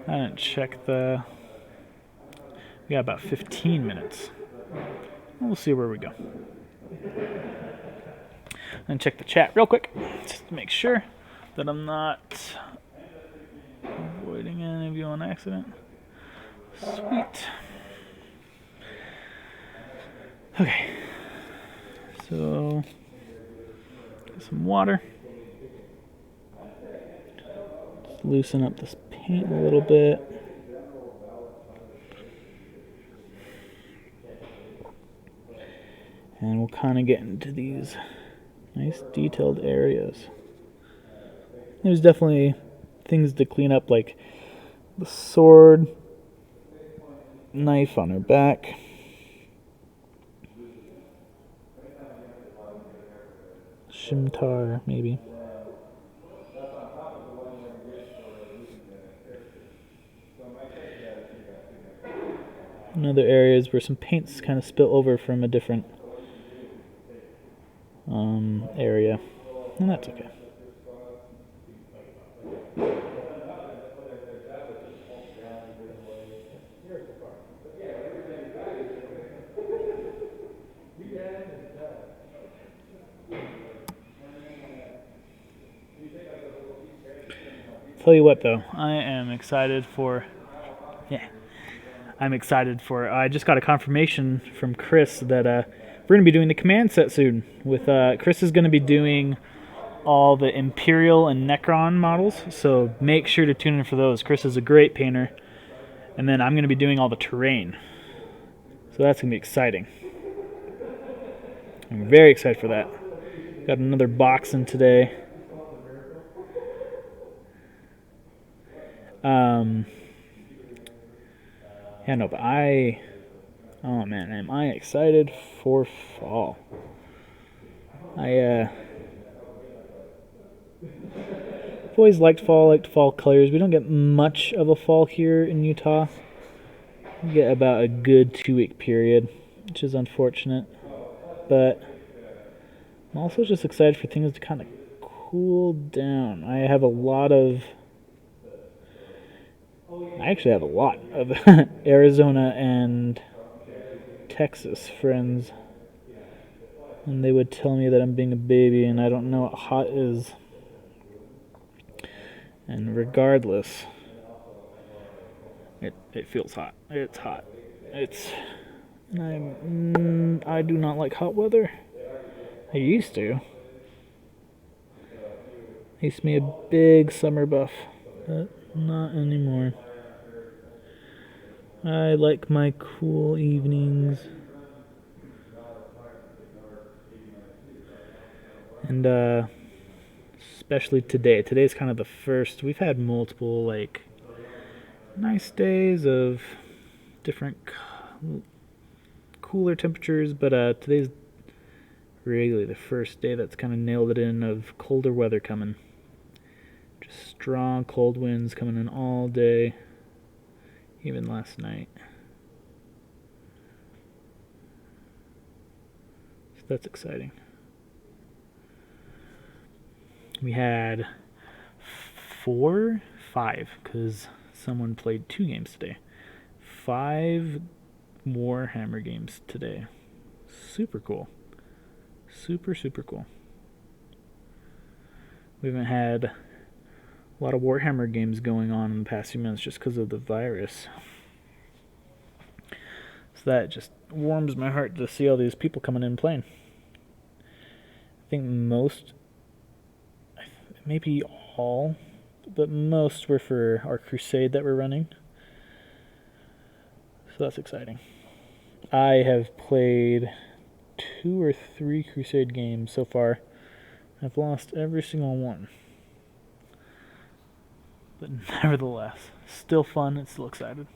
I didn't check the... We got about 15 minutes. We'll see where we go. And check the chat real quick, just to make sure that I'm not avoiding any of you on accident. Sweet. Okay. So, get some water. Just loosen up this paint a little bit. And we'll kind of get into these nice detailed areas. There's definitely things to clean up, like the sword, knife on her back. Shimtar, maybe. And other areas where some paint's kind of spill over from a different area, and that's okay. Tell you what, though, I am excited for. I just got a confirmation from Chris that we're going to be doing the command set soon. With Chris is going to be doing all the Imperial and Necron models, so make sure to tune in for those. Chris is a great painter, and then I'm going to be doing all the terrain, so that's going to be exciting. I'm very excited for that. Got another box in today. Yeah, no, but oh man, am I excited for fall. I've always liked fall colors. We don't get much of a fall here in Utah. We get about a good 2-week period, which is unfortunate. But I'm also just excited for things to kind of cool down. I actually have a lot of Arizona and Texas friends, and they would tell me that I'm being a baby and I don't know what hot is. And regardless, it feels hot. It's hot. I do not like hot weather. I used to. I used to be a big summer buff, but not anymore. I like my cool evenings. And especially today. Today's kind of the first. We've had multiple nice days of different cooler temperatures, but today's really the first day that's kind of nailed it in of colder weather coming. Just strong cold winds coming in all day, even last night. So that's exciting. We had 5, because someone played 2 games today. 5 Warhammer games today. Super cool. Super, super cool. We haven't had a lot of Warhammer games going on in the past few months just because of the virus. So that just warms my heart to see all these people coming in and playing. think most, maybe all, but most were for our crusade that we're running. So that's exciting. I have played 2 or 3 crusade games so far. I've lost every single one. But nevertheless, still fun and still excited.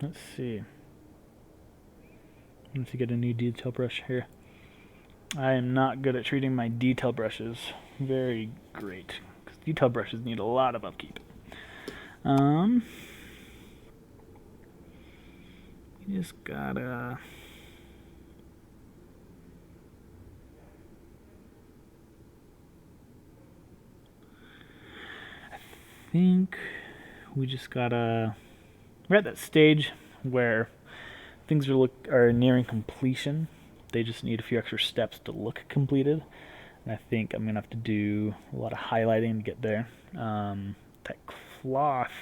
Let's see. Let's get a new detail brush here. I am not good at treating my detail brushes very great, because detail brushes need a lot of upkeep. You just gotta... I think we just gotta... We're at that stage where things are nearing completion. They just need a few extra steps to look completed. And I think I'm going to have to do a lot of highlighting to get there. That cloth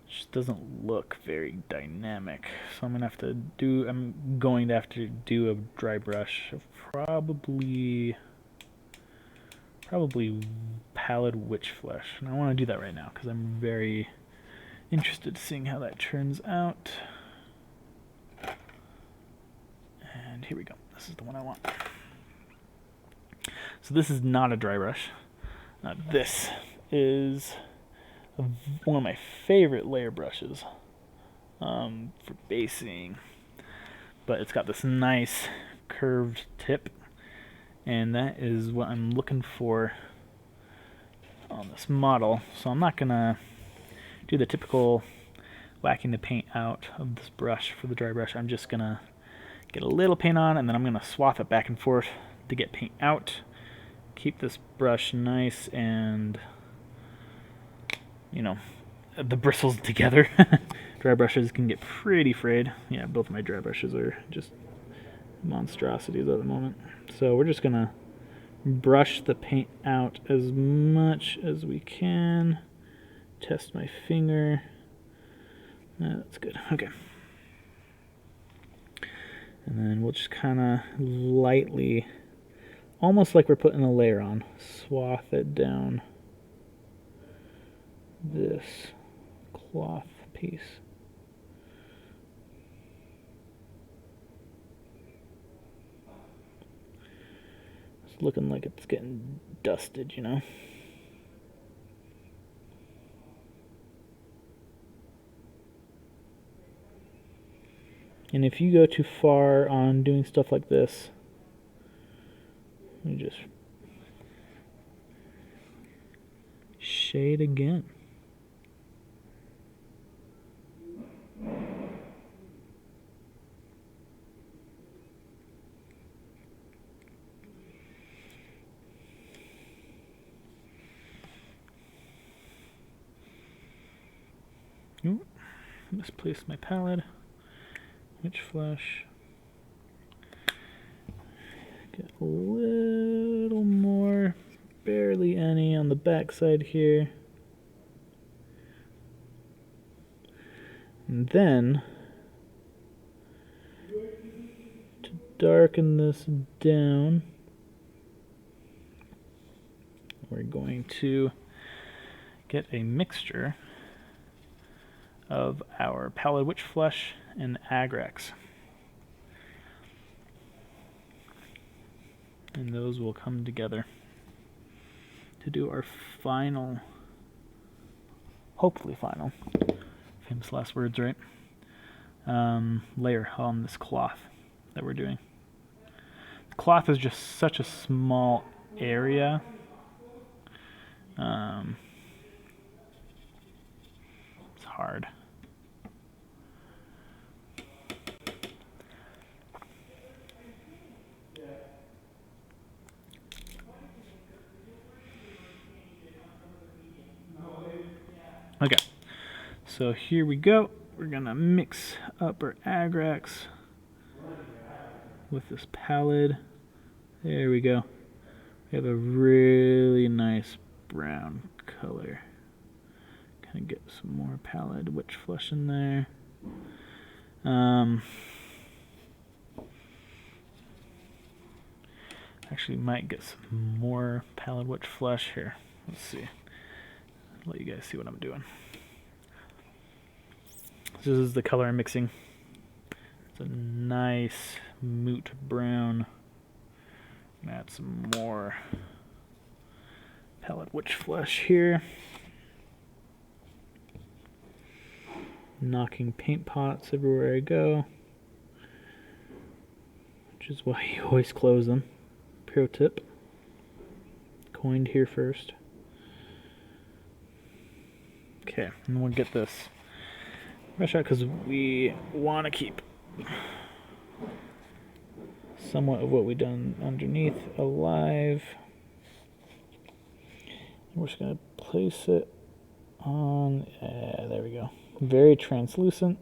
just doesn't look very dynamic. So I'm going to have to do a dry brush of probably pallid witch flesh. And I want to do that right now because I'm very interested in seeing how that turns out. And here we go. This is the one I want. So this is not a dry brush. This is one of my favorite layer brushes for basing. But it's got this nice curved tip. And that is what I'm looking for on this model. So I'm not going to do the typical whacking the paint out of this brush for the dry brush. I'm just going to get a little paint on, and then I'm going to swath it back and forth to get paint out. Keep this brush nice and, the bristles together. Dry brushes can get pretty frayed. Yeah, both my dry brushes are just monstrosities at the moment. So we're just going to brush the paint out as much as we can. Test my finger. That's good. Okay. And then we'll just kind of lightly, almost like we're putting a layer on, swath it down this cloth piece. It's looking like it's getting dusted, And if you go too far on doing stuff like this, you just shade again. Ooh, misplaced my palette. Witch flesh. Get a little more, barely any on the back side here. And then, to darken this down, we're going to get a mixture of our pallid witch flesh and Agrax. And those will come together to do our final, hopefully final, famous last words, right? Layer on this cloth that we're doing. The cloth is just such a small area. It's hard. Okay, so here we go. We're gonna mix up our Agrax with this pallid. There we go. We have a really nice brown color. Kind of get some more pallid witch flesh in there. Actually, might get some more pallid witch flesh here. Let's see. I'll let you guys see what I'm doing. This is the color I'm mixing. It's a nice moot brown. I'm gonna add some more pallid witch flesh here. Knocking paint pots everywhere I go, which is why you always close them. Pro tip. Coined here first. Okay, and we'll get this brush out because we want to keep somewhat of what we've done underneath alive. And we're just going to place it on, there we go. Very translucent.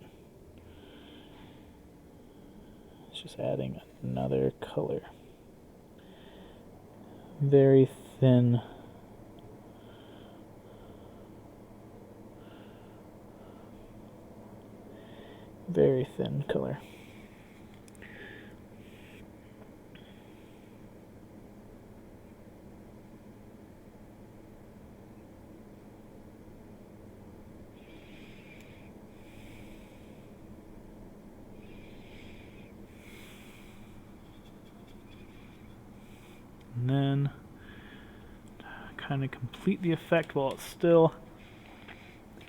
It's just adding another color. Very thin. Very thin color. And then kind of complete the effect while it's still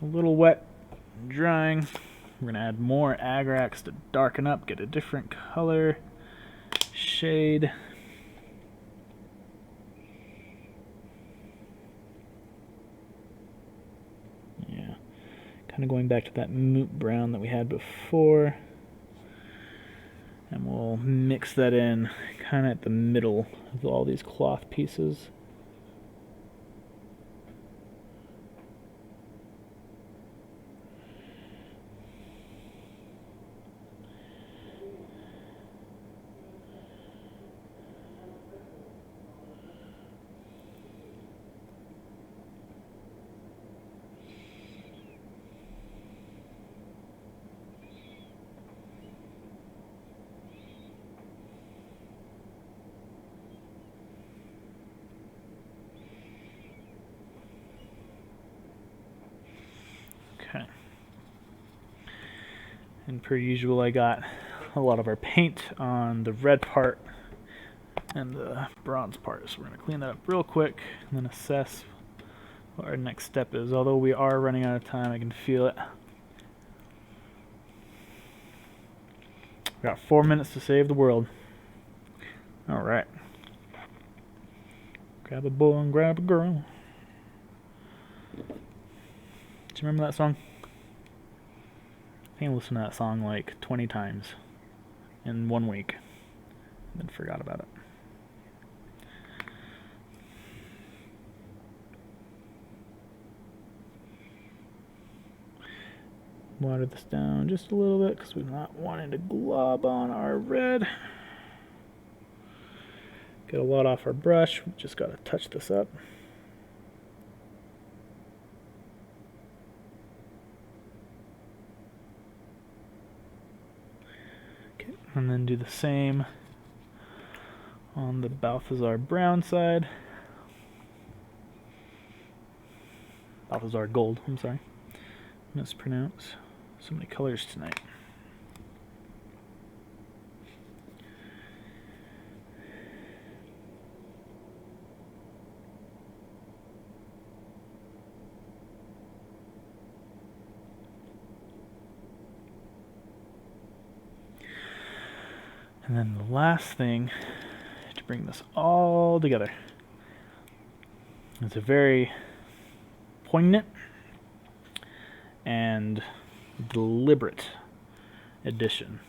a little wet and drying. We're going to add more Agrax to darken up, get a different color shade. Yeah, kind of going back to that moot brown that we had before. And we'll mix that in kind of at the middle of all these cloth pieces. Okay. And per usual, I got a lot of our paint on the red part and the bronze part. So we're going to clean that up real quick and then assess what our next step is. Although we are running out of time, I can feel it. We've got 4 minutes to save the world. Alright. Grab a boy and grab a girl. Do you remember that song? I think I listened to that song like 20 times in 1 week, and then forgot about it. Water this down just a little bit because we're not wanting to glob on our red. Get a lot off our brush, we just got to touch this up. Okay, and then do the same on the Balthazar brown side. Balthazar gold, I'm sorry. Mispronounce. So many colors tonight. And then the last thing to bring this all together. It's a very poignant and deliberate addition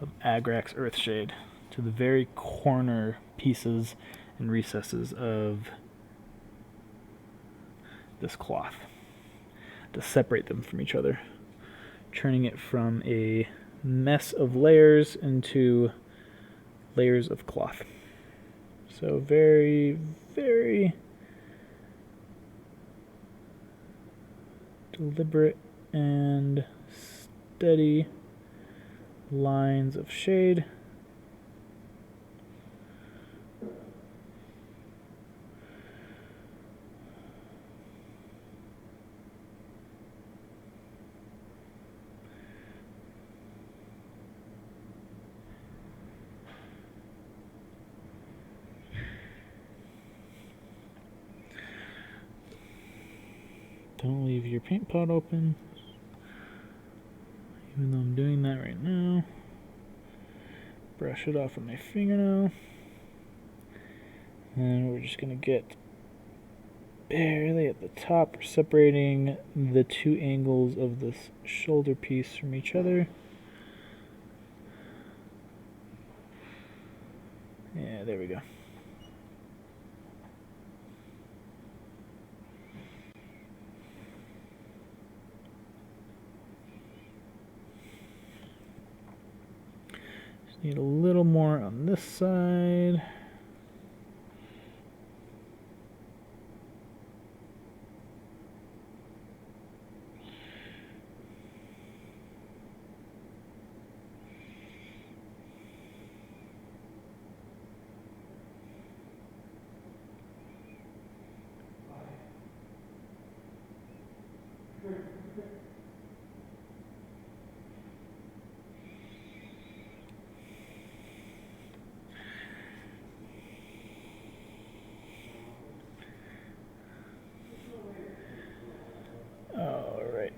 of Agrax Earthshade to the very corner pieces and recesses of this cloth to separate them from each other, turning it from a mess of layers into layers of cloth. So very, very deliberate and steady lines of shade. Don't leave your paint pot open, even though I'm doing that right now. Brush it off with my fingernail. And we're just going to get barely at the top. We're separating the two angles of this shoulder piece from each other. Yeah, there we go. Just need a little more on this side. All right.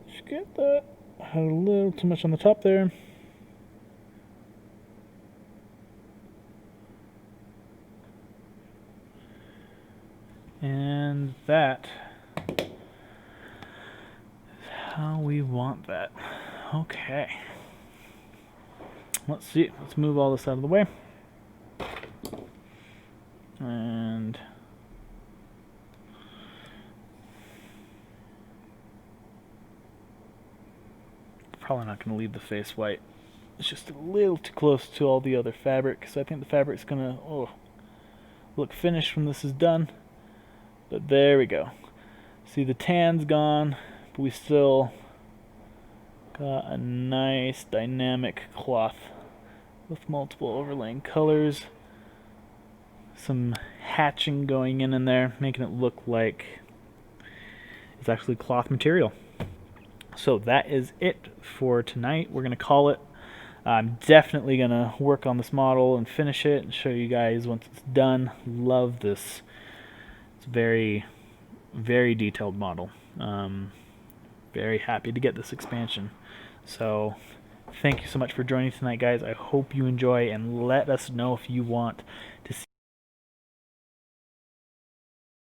Just get that. Had a little too much on the top there. And that is how we want that. Okay. Let's see. Let's move all this out of the way. And probably not going to leave the face white. It's just a little too close to all the other fabric, so I think the fabric's going to look finished when this is done. But there we go. See, the tan's gone, but we still got a nice dynamic cloth with multiple overlaying colors. Some hatching going in there, making it look like it's actually cloth material. So that is it for tonight. We're going to call it. I'm definitely going to work on this model and finish it and show you guys once it's done. Love this. It's a very, very detailed model. Very happy to get this expansion. So thank you so much for joining tonight, guys. I hope you enjoy, and let us know if you want to see